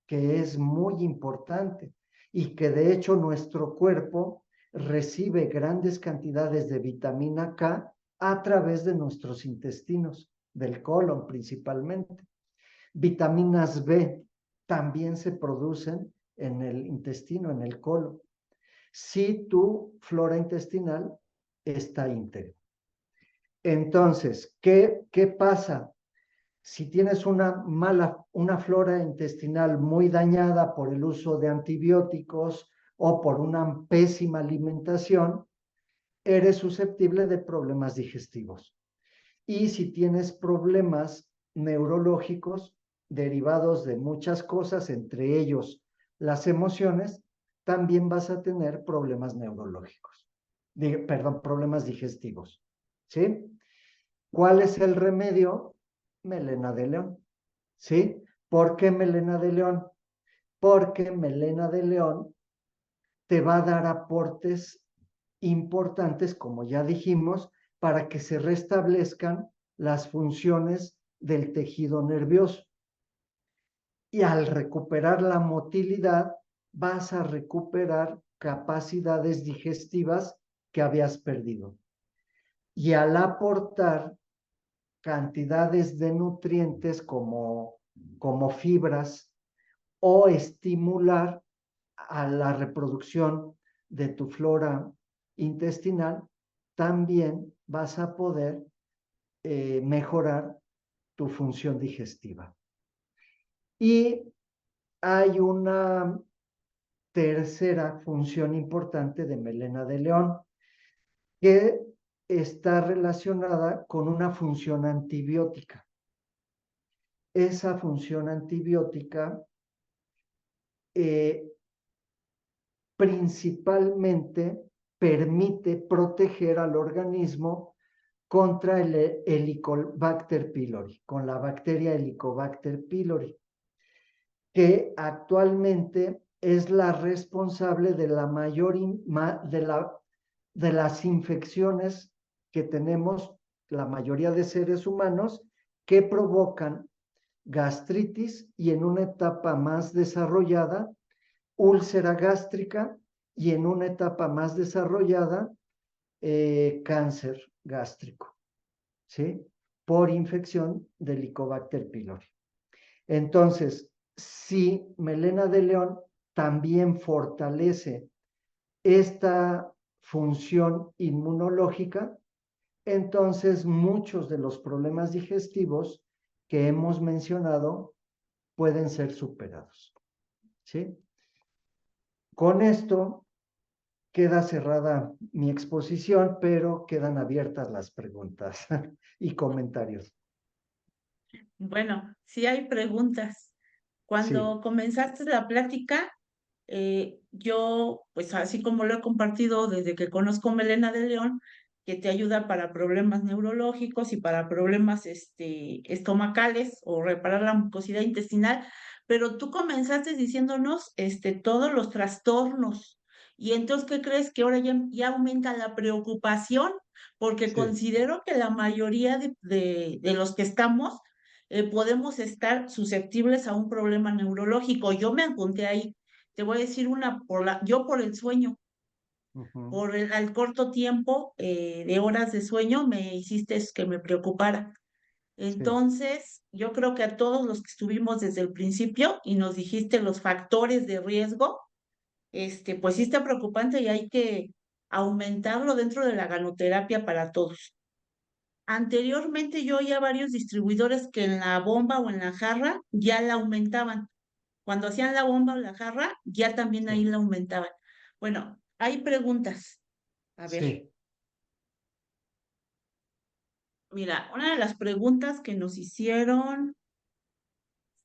que es muy importante y que de hecho nuestro cuerpo recibe grandes cantidades de vitamina K a través de nuestros intestinos, del colon principalmente. Vitaminas B también se producen en el intestino, en el colon, si tu flora intestinal está íntegra. Entonces, ¿qué pasa? Si tienes una flora intestinal muy dañada por el uso de antibióticos o por una pésima alimentación, eres susceptible de problemas digestivos. Y si tienes problemas neurológicos derivados de muchas cosas, entre ellos las emociones, también vas a tener problemas neurológicos. Perdón, problemas digestivos. ¿Sí? ¿Cuál es el remedio? Melena de león. ¿Sí? ¿Por qué melena de león? Porque melena de león te va a dar aportes importantes, como ya dijimos, para que se restablezcan las funciones del tejido nervioso. Y al recuperar la motilidad, vas a recuperar capacidades digestivas que habías perdido. Y al aportar cantidades de nutrientes como fibras o estimular a la reproducción de tu flora intestinal, también vas a poder mejorar tu función digestiva. Y hay una tercera función importante de melena de león que está relacionada con una función antibiótica. Esa función antibiótica principalmente permite proteger al organismo contra el Helicobacter pylori, con la bacteria Helicobacter pylori, que actualmente es la responsable de la mayor de las infecciones que tenemos la mayoría de seres humanos que provocan gastritis y en una etapa más desarrollada, úlcera gástrica y en una etapa más desarrollada, cáncer gástrico, ¿sí? Por infección de Helicobacter pylori. Entonces, si melena de león también fortalece esta función inmunológica, entonces muchos de los problemas digestivos que hemos mencionado pueden ser superados, ¿sí? Con esto queda cerrada mi exposición, pero quedan abiertas las preguntas y comentarios. Bueno, sí hay preguntas. Sí, Cuando comenzaste la plática, yo, pues así como lo he compartido desde que conozco Melena de León, que te ayuda para problemas neurológicos y para problemas estomacales o reparar la mucosidad intestinal, pero tú comenzaste diciéndonos todos los trastornos. Y entonces, ¿qué crees? Que ahora ya aumenta la preocupación, porque sí, considero que la mayoría de los que estamos podemos estar susceptibles a un problema neurológico. Yo me apunté ahí. Te voy a decir una, yo por el sueño, Ujú, al corto tiempo de horas de sueño, me hiciste que me preocupara. sí, Entonces, yo creo que a todos los que estuvimos desde el principio y nos dijiste los factores de riesgo, pues sí está preocupante y hay que aumentarlo dentro de la ganoterapia para todos. Anteriormente yo oía varios distribuidores que en la bomba o en la jarra ya la aumentaban. Cuando hacían la bomba o la jarra, ya también ahí sí, la aumentaban. Bueno, hay preguntas. A ver, sí, mira, una de las preguntas que nos hicieron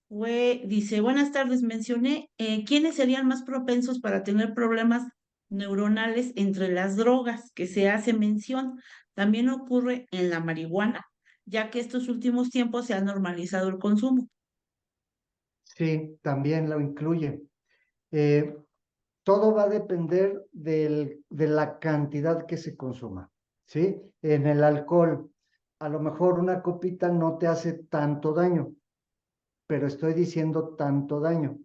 dice, buenas tardes, mencioné, ¿quiénes serían más propensos para tener problemas neuronales entre las drogas que se hace mención? También ocurre en la marihuana, ya que estos últimos tiempos se ha normalizado el consumo. sí, también lo incluye. Eh, Todo va a depender de la cantidad que se consuma, ¿sí? En el alcohol, a lo mejor una copita no te hace tanto daño, pero estoy diciendo tanto daño,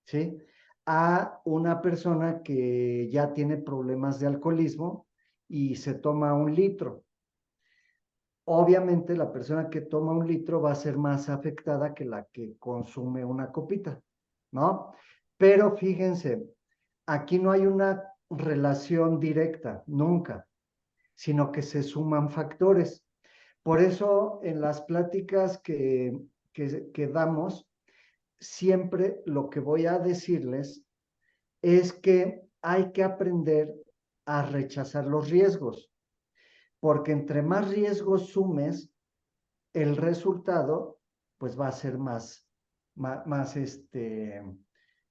¿sí? A una persona que ya tiene problemas de alcoholismo y se toma 1 litro. Obviamente la persona que toma 1 litro va a ser más afectada que la que consume una copita, ¿no? Pero fíjense, aquí no hay una relación directa, nunca, sino que se suman factores. Por eso en las pláticas que damos, siempre lo que voy a decirles es que hay que aprender a rechazar los riesgos, porque entre más riesgos sumes, el resultado pues va a ser más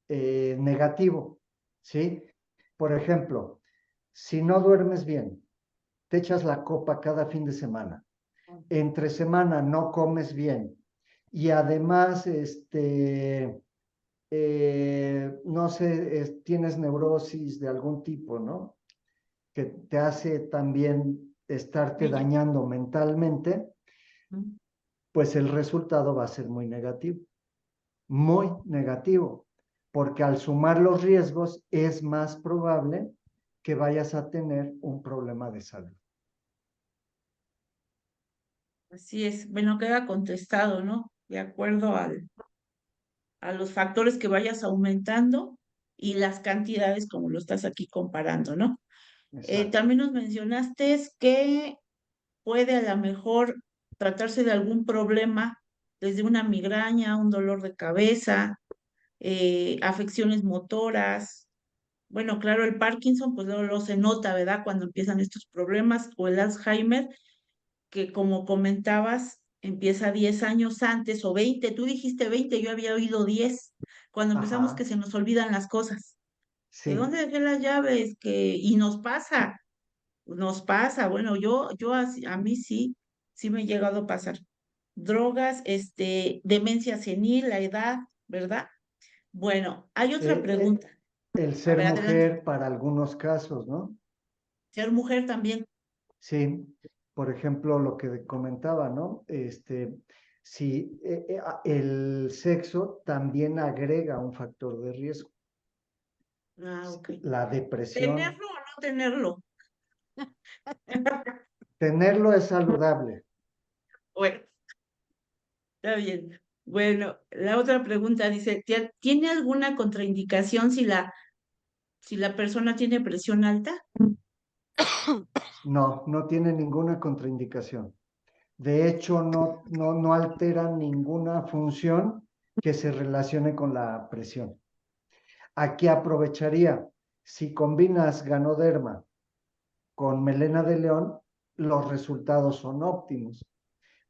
negativo, ¿sí? Por ejemplo, si no duermes bien, te echas la copa cada fin de semana, entre semana no comes bien y además, no sé, tienes neurosis de algún tipo, ¿no? Que te hace también estarte Ella. dañando mentalmente, Mm. pues el resultado va a ser muy negativo, porque al sumar los riesgos es más probable que vayas a tener un problema de salud. Así es. Bueno, queda contestado, ¿no? De acuerdo a los factores que vayas aumentando y las cantidades como lo estás aquí comparando, ¿no? Exacto. También nos mencionaste que puede a lo mejor tratarse de algún problema, desde una migraña, un dolor de cabeza, afecciones motoras. Bueno, claro, el Parkinson, pues luego se nota, ¿verdad? Cuando empiezan estos problemas, o el Alzheimer, que como comentabas, empieza 10 años antes o 20. Tú dijiste 20, yo había oído 10. Cuando empezamos que Ajá, se nos olvidan las cosas. ¿De sí. dónde dejé las llaves? Y nos pasa, bueno, a mí sí, sí me he llegado a pasar. Drogas, demencia senil, la edad, ¿verdad? Bueno, hay otra Eh, pregunta. eh, el A ser ver, adelante. mujer para algunos casos, ¿no? Ser mujer también. Sí, por ejemplo, lo que comentaba, ¿no? Si el sexo también agrega un factor de riesgo, Ah, ok. la depresión. ¿Tenerlo o no tenerlo? Tenerlo es saludable. Bueno, está bien. Bueno, la otra pregunta dice, ¿tiene alguna contraindicación si la persona tiene presión alta? No, no tiene ninguna contraindicación. De hecho, no altera ninguna función que se relacione con la presión. Aquí aprovecharía, si combinas ganoderma con melena de león, los resultados son óptimos,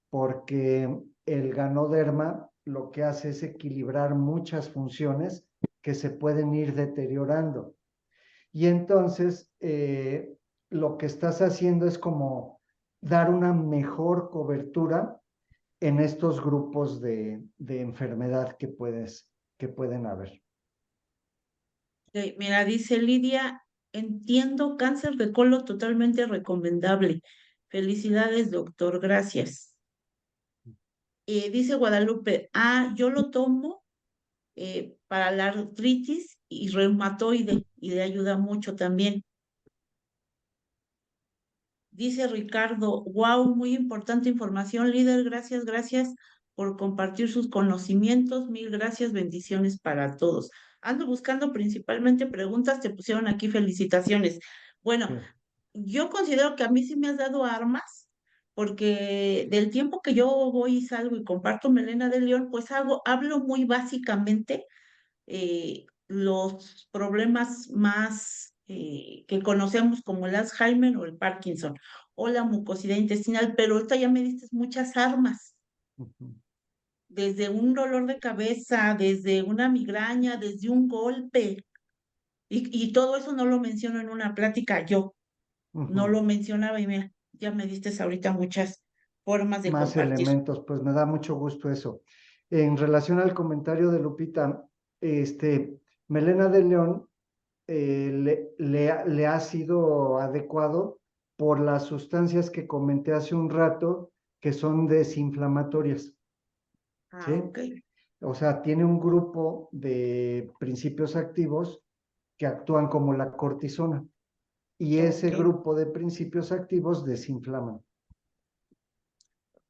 porque el ganoderma lo que hace es equilibrar muchas funciones que se pueden ir deteriorando. Y entonces, lo que estás haciendo es como dar una mejor cobertura en estos grupos de enfermedad que pueden haber. Mira, dice Lidia, entiendo, cáncer de colon totalmente recomendable. Felicidades, doctor, gracias. Dice Guadalupe, yo lo tomo para la artritis y reumatoide y le ayuda mucho también. Dice Ricardo, wow, muy importante información, líder. Gracias, gracias por compartir sus conocimientos. Mil gracias, bendiciones para todos. Ando buscando principalmente preguntas, te pusieron aquí felicitaciones. Bueno, Sí, yo considero que a mí sí me has dado armas, porque del tiempo que yo voy y salgo y comparto Melena de León, pues hablo muy básicamente los problemas más que conocemos como el Alzheimer o el Parkinson o la mucosidad intestinal, pero ahorita ya me diste muchas armas, ujú, desde un dolor de cabeza, desde una migraña, desde un golpe, y todo eso no lo menciono en una plática yo, no ujú. lo mencionaba y mira, ya me diste ahorita muchas formas de Más compartir. elementos, pues me da mucho gusto eso. En relación al comentario de Lupita, Melena de León le ha sido adecuado por las sustancias que comenté hace un rato que son desinflamatorias, Ah, ¿sí? ok, O sea, tiene un grupo de principios activos que actúan como la cortisona y ese ok. grupo de principios activos desinflaman.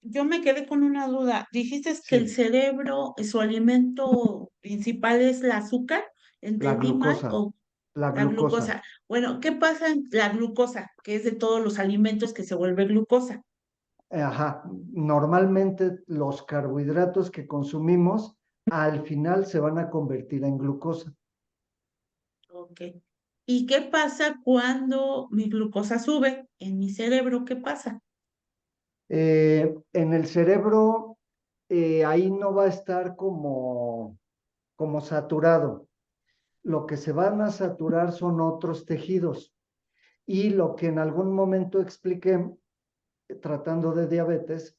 Yo me quedé con una duda. Dijiste que el Sí, cerebro, su alimento principal es el azúcar. la ¿Entendí mal? glucosa, ¿O la la glucosa. glucosa? Bueno, ¿qué pasa en la glucosa, que es de todos los alimentos que se vuelve glucosa? Ajá, normalmente los carbohidratos que consumimos al final se van a convertir en glucosa. Ok. ¿Y qué pasa cuando mi glucosa sube en mi cerebro? ¿Qué pasa? En el cerebro, ahí no va a estar como saturado. Lo que se van a saturar son otros tejidos. Y lo que en algún momento expliqué, tratando de diabetes,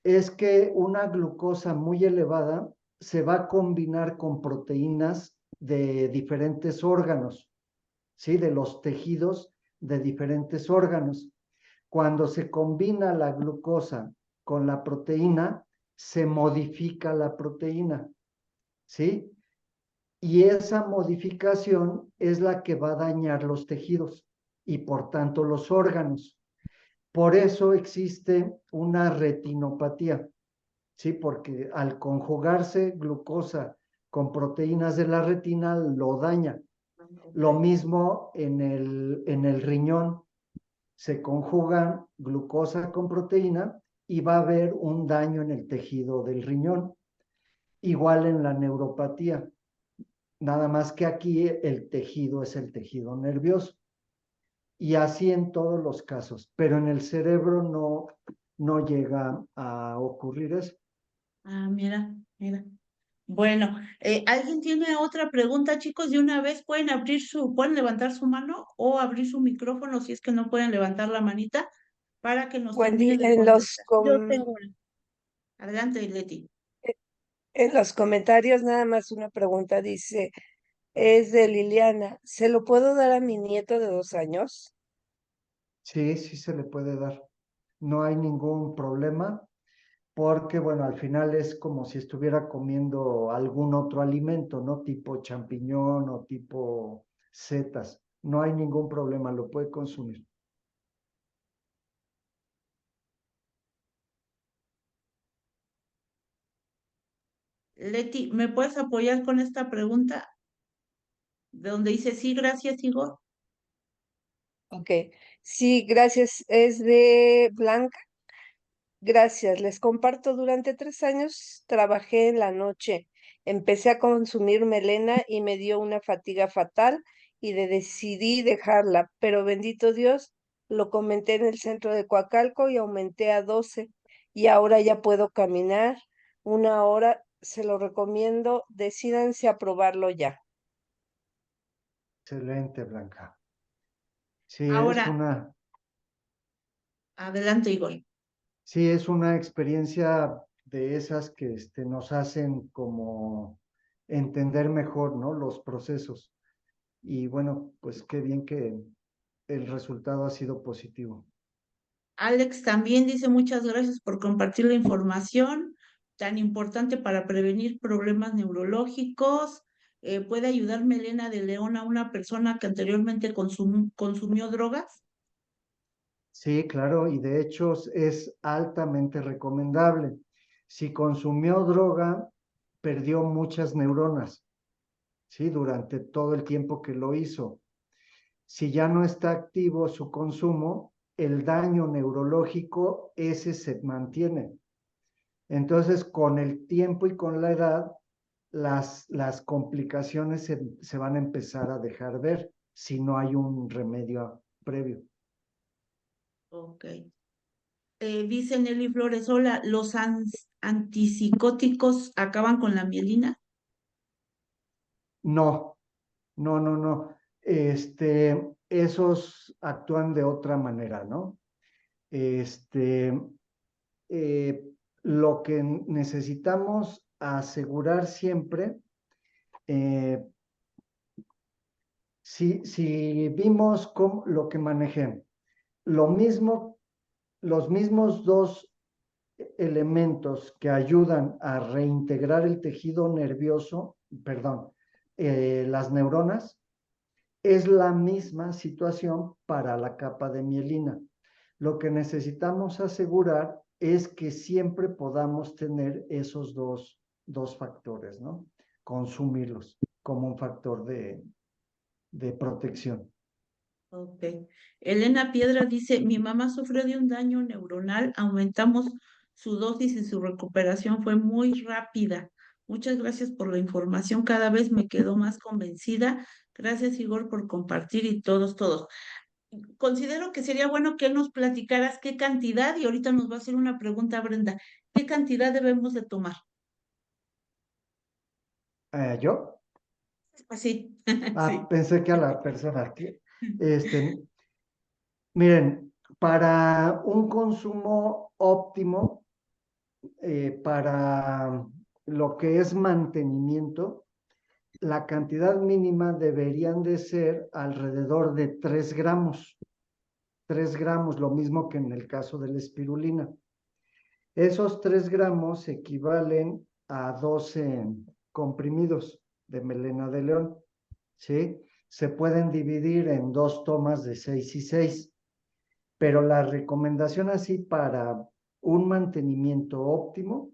es que una glucosa muy elevada se va a combinar con proteínas de diferentes órganos, ¿sí? De los tejidos de diferentes órganos. Cuando se combina la glucosa con la proteína, se modifica la proteína, ¿sí? Y esa modificación es la que va a dañar los tejidos y por tanto los órganos. Por eso existe una retinopatía, ¿sí? Porque al conjugarse glucosa con proteínas de la retina lo daña. Ok. Lo mismo en el riñón, se conjugan glucosa con proteína y va a haber un daño en el tejido del riñón. Igual en la neuropatía, nada más que aquí el tejido es el tejido nervioso. Y así en todos los casos, pero en el cerebro no llega a ocurrir eso. Ah, mira, mira. Bueno, ¿alguien tiene otra pregunta, chicos? De una vez pueden levantar su mano o abrir su micrófono si es que no pueden levantar la manita para que nos Wendy, terminen de contestar. Yo tengo. Adelante, Leti. en los comentarios nada más una pregunta, dice, es de Liliana, ¿se lo puedo dar a mi nieto de 2 años? Sí, sí se le puede dar. No hay ningún problema porque, bueno, al final es como si estuviera comiendo algún otro alimento, ¿no? Tipo champiñón o tipo setas. No hay ningún problema, lo puede consumir. Leti, ¿me puedes apoyar con esta pregunta? De donde dice sí, gracias, Igor. Ok, sí, gracias, es de Blanca. Gracias, les comparto, durante 3 años trabajé en la noche, empecé a consumir melena y me dio una fatiga fatal y decidí dejarla, pero bendito Dios, lo comenté en el centro de Coacalco y aumenté a 12 y ahora ya puedo caminar 1 hora, se lo recomiendo, decídanse a probarlo ya. Excelente, Blanca. Sí, Ahora, adelante, Igor. sí, es una experiencia de esas que nos hacen como entender mejor, ¿no? Los procesos. Y bueno, pues qué bien que el resultado ha sido positivo. Alex también dice muchas gracias por compartir la información tan importante para prevenir problemas neurológicos. ¿Puede ayudar Melena de León a una persona que anteriormente consumió drogas? Sí, claro, y de hecho es altamente recomendable. Si consumió droga, perdió muchas neuronas, ¿sí? Durante todo el tiempo que lo hizo. Si ya no está activo su consumo, el daño neurológico ese se mantiene. Entonces, con el tiempo y con la edad, las complicaciones se van a empezar a dejar ver si no hay un remedio previo. Ok. Dice Nelly Flores, hola, ¿los antipsicóticos acaban con la mielina? No, no. Esos actúan de otra manera, ¿no? Este, eh, lo que necesitamos asegurar siempre, eh, si vimos lo que manejé, lo mismo, los mismos dos elementos que ayudan a reintegrar el tejido nervioso, perdón, las neuronas, es la misma situación para la capa de mielina. Lo que necesitamos asegurar es que siempre podamos tener esos dos factores, ¿no? Consumirlos como un factor de protección. Ok. Elena Piedra dice, mi mamá sufrió de un daño neuronal, aumentamos su dosis y su recuperación fue muy rápida. Muchas gracias por la información, cada vez me quedo más convencida. Gracias, Igor, por compartir y todos. Considero que sería bueno que nos platicaras qué cantidad, y ahorita nos va a hacer una pregunta Brenda, ¿qué cantidad debemos de tomar? ¿Yo? Así, sí. Pensé que a la persona que, este, miren, para un consumo óptimo, para lo que es mantenimiento, la cantidad mínima deberían de ser alrededor de 3 gramos. 3 gramos, lo mismo que en el caso de la espirulina. Esos 3 gramos equivalen a 12 comprimidos de melena de león, ¿sí? Se pueden dividir en 2 tomas de 6 y 6, pero la recomendación así para un mantenimiento óptimo,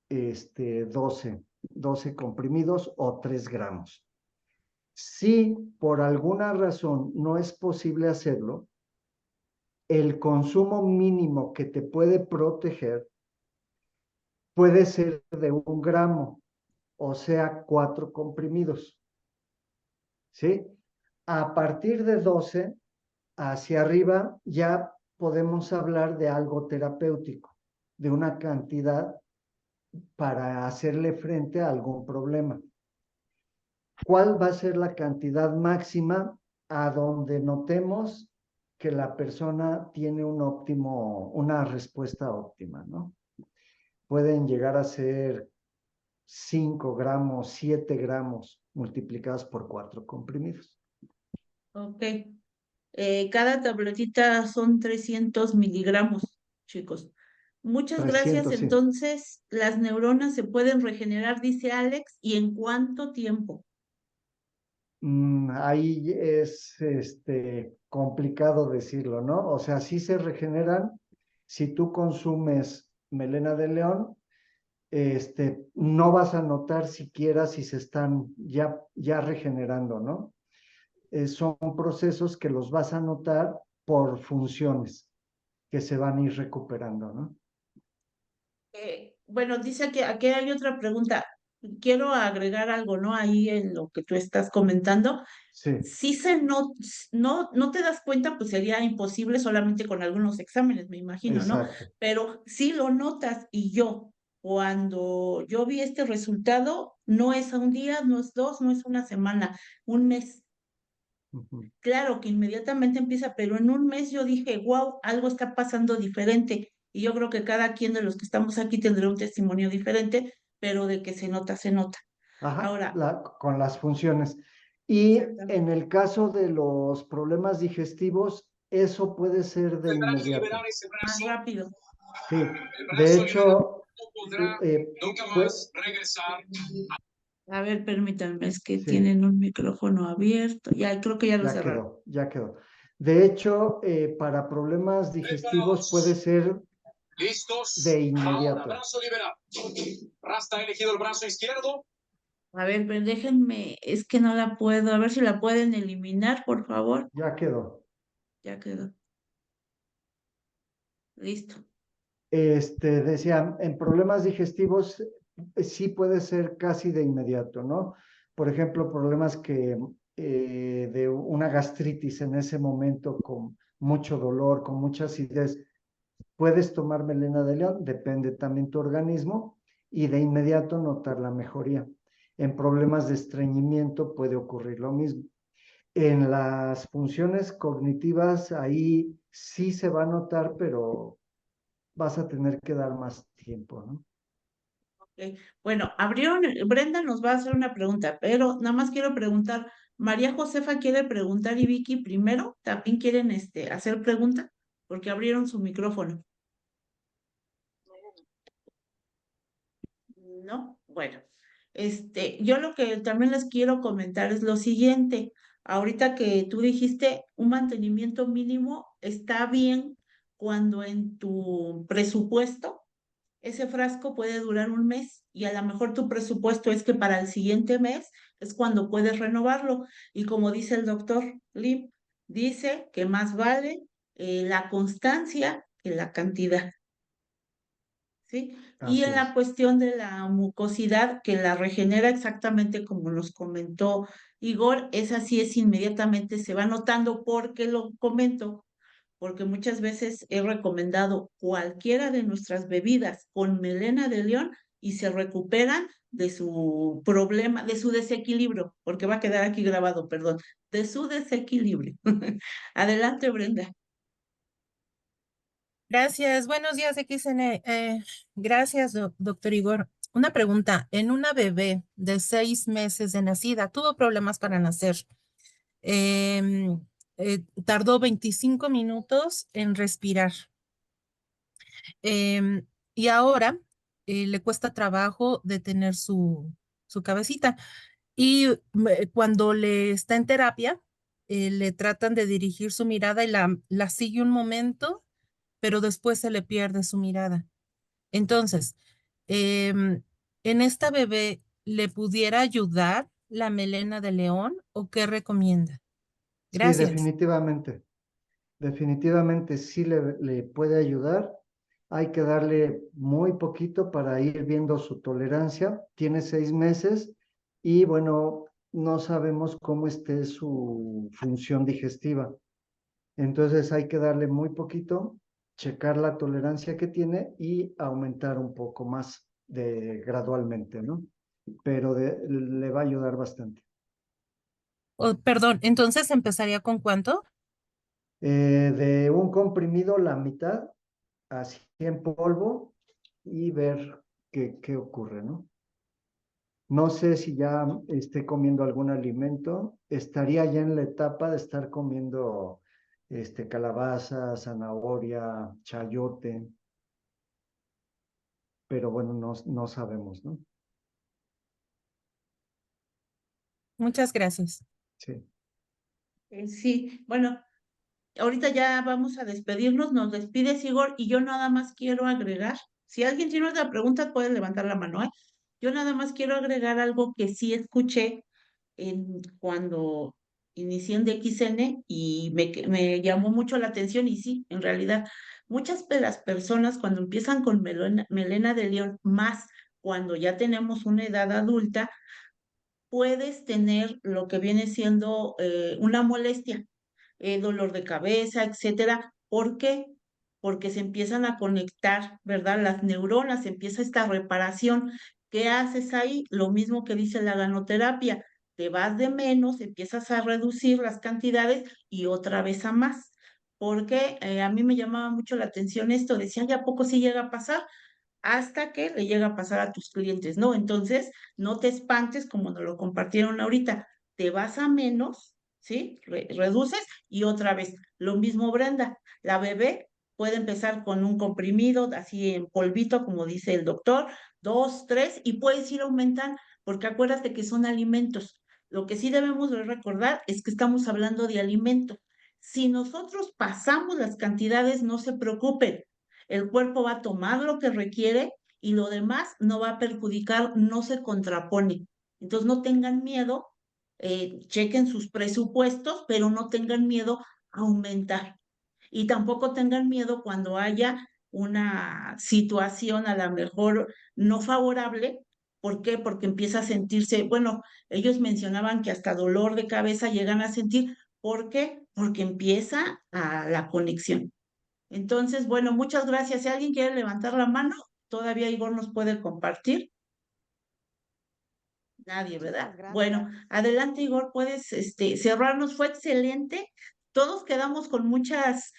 12 comprimidos o 3 gramos. Si por alguna razón no es posible hacerlo, el consumo mínimo que te puede proteger puede ser de 1 gramo, o sea, 4 comprimidos, ¿sí? A partir de 12 hacia arriba ya podemos hablar de algo terapéutico, de una cantidad para hacerle frente a algún problema. ¿Cuál va a ser la cantidad máxima a donde notemos que la persona tiene una respuesta óptima, ¿no? Pueden llegar a ser 5 gramos, 7 gramos multiplicados por 4 comprimidos. Ok. Cada tabletita son 300 miligramos, chicos. Muchas gracias. 300, sí. Entonces, las neuronas se pueden regenerar, dice Alex, ¿y en cuánto tiempo? Ahí es complicado decirlo, ¿no? O sea, sí se regeneran si tú consumes melena de león, no vas a notar siquiera si se están ya regenerando, ¿no? Son procesos que los vas a notar por funciones que se van a ir recuperando, ¿no? Bueno, dice que aquí hay otra pregunta. Quiero agregar algo, ¿no? Ahí en lo que tú estás comentando. Sí, Si no te das cuenta, pues sería imposible solamente con algunos exámenes, me imagino, ¿no? exacto. Pero si lo notas y cuando yo vi este resultado, no es a un día, no es dos, no es una semana, un mes. Ujú. Claro que inmediatamente empieza, pero en un mes yo dije, wow, algo está pasando diferente. Y yo creo que cada quien de los que estamos aquí tendrá un testimonio diferente, pero de que se nota, se nota. Ajá, Ahora, con las funciones. Y en exactamente, el caso de los problemas digestivos, eso puede ser de inmediato. más rápido. Sí, de hecho, eh, A ver, permítanme, es que Sí, tienen un micrófono abierto. Ya, creo que ya lo ya cerraron. quedó, ya quedó. De hecho, para problemas digestivos puede Preparados. ser de ¿Listos? Ahora, inmediato. brazo liberado. Rasta ha elegido el brazo izquierdo. A ver, pero déjenme, es que no la puedo. A ver si la pueden eliminar, por favor. Ya quedó. Ya quedó. Listo. Decía, en problemas digestivos sí puede ser casi de inmediato, ¿no? Por ejemplo, problemas de una gastritis en ese momento con mucho dolor, con mucha acidez, puedes tomar melena de león, depende también tu organismo, y de inmediato notar la mejoría. En problemas de estreñimiento puede ocurrir lo mismo. En las funciones cognitivas, ahí sí se va a notar, pero vas a tener que dar más tiempo, ¿no? Ok. Bueno, abrieron, Brenda nos va a hacer una pregunta, pero nada más quiero preguntar, María Josefa quiere preguntar y Vicky primero, también quieren hacer pregunta, porque abrieron su micrófono. ¿No? Bueno, yo lo que también les quiero comentar es lo siguiente. Ahorita que tú dijiste un mantenimiento mínimo está bien cuando en tu presupuesto ese frasco puede durar un mes y a lo mejor tu presupuesto es que para el siguiente mes es cuando puedes renovarlo. Y como dice el doctor Lim, dice que más vale la constancia que la cantidad. ¿Sí? Y Así en la es. cuestión de la mucosidad, que la regenera exactamente como nos comentó Igor, esa sí es inmediatamente, se va notando porque lo comento, porque muchas veces he recomendado cualquiera de nuestras bebidas con melena de león y se recuperan de su problema, de su desequilibrio, porque va a quedar aquí grabado, perdón, de su desequilibrio. Adelante, Brenda. Gracias, buenos días, XN. Gracias, doctor Igor. Una pregunta, en una bebé de 6 meses de nacida, tuvo problemas para nacer. Em, Tardó 25 minutos en respirar. Em, y ahora le cuesta trabajo detener su cabecita. Y cuando le está en terapia, le tratan de dirigir su mirada y la sigue un momento, pero después se le pierde su mirada. Entonces, en esta bebé, ¿le pudiera ayudar la melena de león o qué recomienda? Sí, Gracias. definitivamente. Definitivamente sí le puede ayudar. Hay que darle muy poquito para ir viendo su tolerancia. Tiene 6 meses y bueno, no sabemos cómo esté su función digestiva. Entonces hay que darle muy poquito, checar la tolerancia que tiene y aumentar un poco más gradualmente, ¿no? Pero le va a ayudar bastante. Oh, perdón, entonces empezaría con cuánto? De un comprimido, la mitad, así en polvo y ver qué ocurre, ¿no? No sé si ya esté comiendo algún alimento, estaría ya en la etapa de estar comiendo calabaza, zanahoria, chayote, pero bueno, no sabemos, ¿no? Muchas gracias. Sí. Sí, bueno, ahorita ya vamos a despedirnos, nos despides, Igor, y yo nada más quiero agregar, si alguien tiene otra pregunta puede levantar la mano, ¿eh? Yo nada más quiero agregar algo que sí escuché cuando inicié en DXN y me llamó mucho la atención y sí, en realidad, muchas de las personas cuando empiezan con melena de león, más cuando ya tenemos una edad adulta, puedes tener lo que viene siendo una molestia, dolor de cabeza, etcétera. ¿Por qué? Porque se empiezan a conectar, ¿verdad? Las neuronas, empieza esta reparación. ¿Qué haces ahí? Lo mismo que dice la ganoterapia. Te vas de menos, empiezas a reducir las cantidades y otra vez a más. Porque a mí me llamaba mucho la atención esto, decían, ¿ya a poco sí llega a pasar? Hasta que le llega a pasar a tus clientes, ¿no? Entonces, no te espantes como nos lo compartieron ahorita, te vas a menos, ¿sí? Reduces y otra vez, lo mismo Brenda, la bebé puede empezar con un comprimido, así en polvito, como dice el doctor, 2, 3, y puedes ir aumentando, porque acuérdate que son alimentos. Lo que sí debemos de recordar es que estamos hablando de alimentos. Si nosotros pasamos las cantidades, no se preocupen, el cuerpo va a tomar lo que requiere y lo demás no va a perjudicar, no se contrapone. Entonces no tengan miedo, chequen sus presupuestos, pero no tengan miedo a aumentar. Y tampoco tengan miedo cuando haya una situación a lo mejor no favorable. ¿Por qué? Porque empieza a sentirse, bueno, ellos mencionaban que hasta dolor de cabeza llegan a sentir. ¿Por qué? Porque empieza la conexión. Entonces, bueno, muchas gracias. Si alguien quiere levantar la mano, todavía Igor nos puede compartir. Nadie, ¿verdad? Bueno, adelante, Igor, puedes cerrarnos. Fue excelente. Todos quedamos con muchas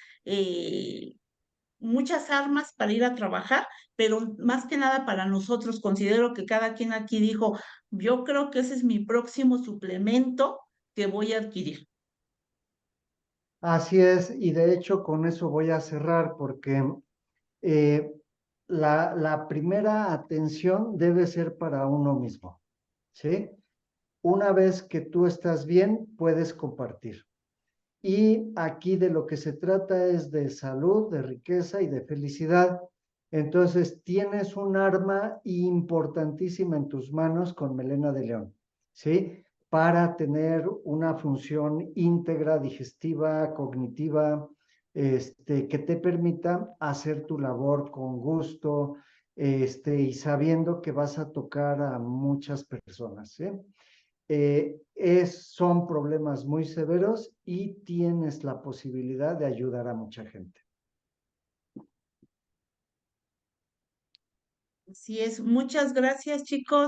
armas para ir a trabajar, pero más que nada para nosotros. Considero que cada quien aquí dijo, yo creo que ese es mi próximo suplemento que voy a adquirir. Así es, y de hecho con eso voy a cerrar porque eh, la primera atención debe ser para uno mismo, ¿sí? Una vez que tú estás bien, puedes compartir. Y aquí de lo que se trata es de salud, de riqueza y de felicidad. Entonces tienes un arma importantísima en tus manos con melena de león, ¿sí? Para tener una función íntegra, digestiva, cognitiva, que te permita hacer tu labor con gusto, y sabiendo que vas a tocar a muchas personas, ¿sí? Son problemas muy severos y tienes la posibilidad de ayudar a mucha gente. Así es. Muchas gracias, chicos.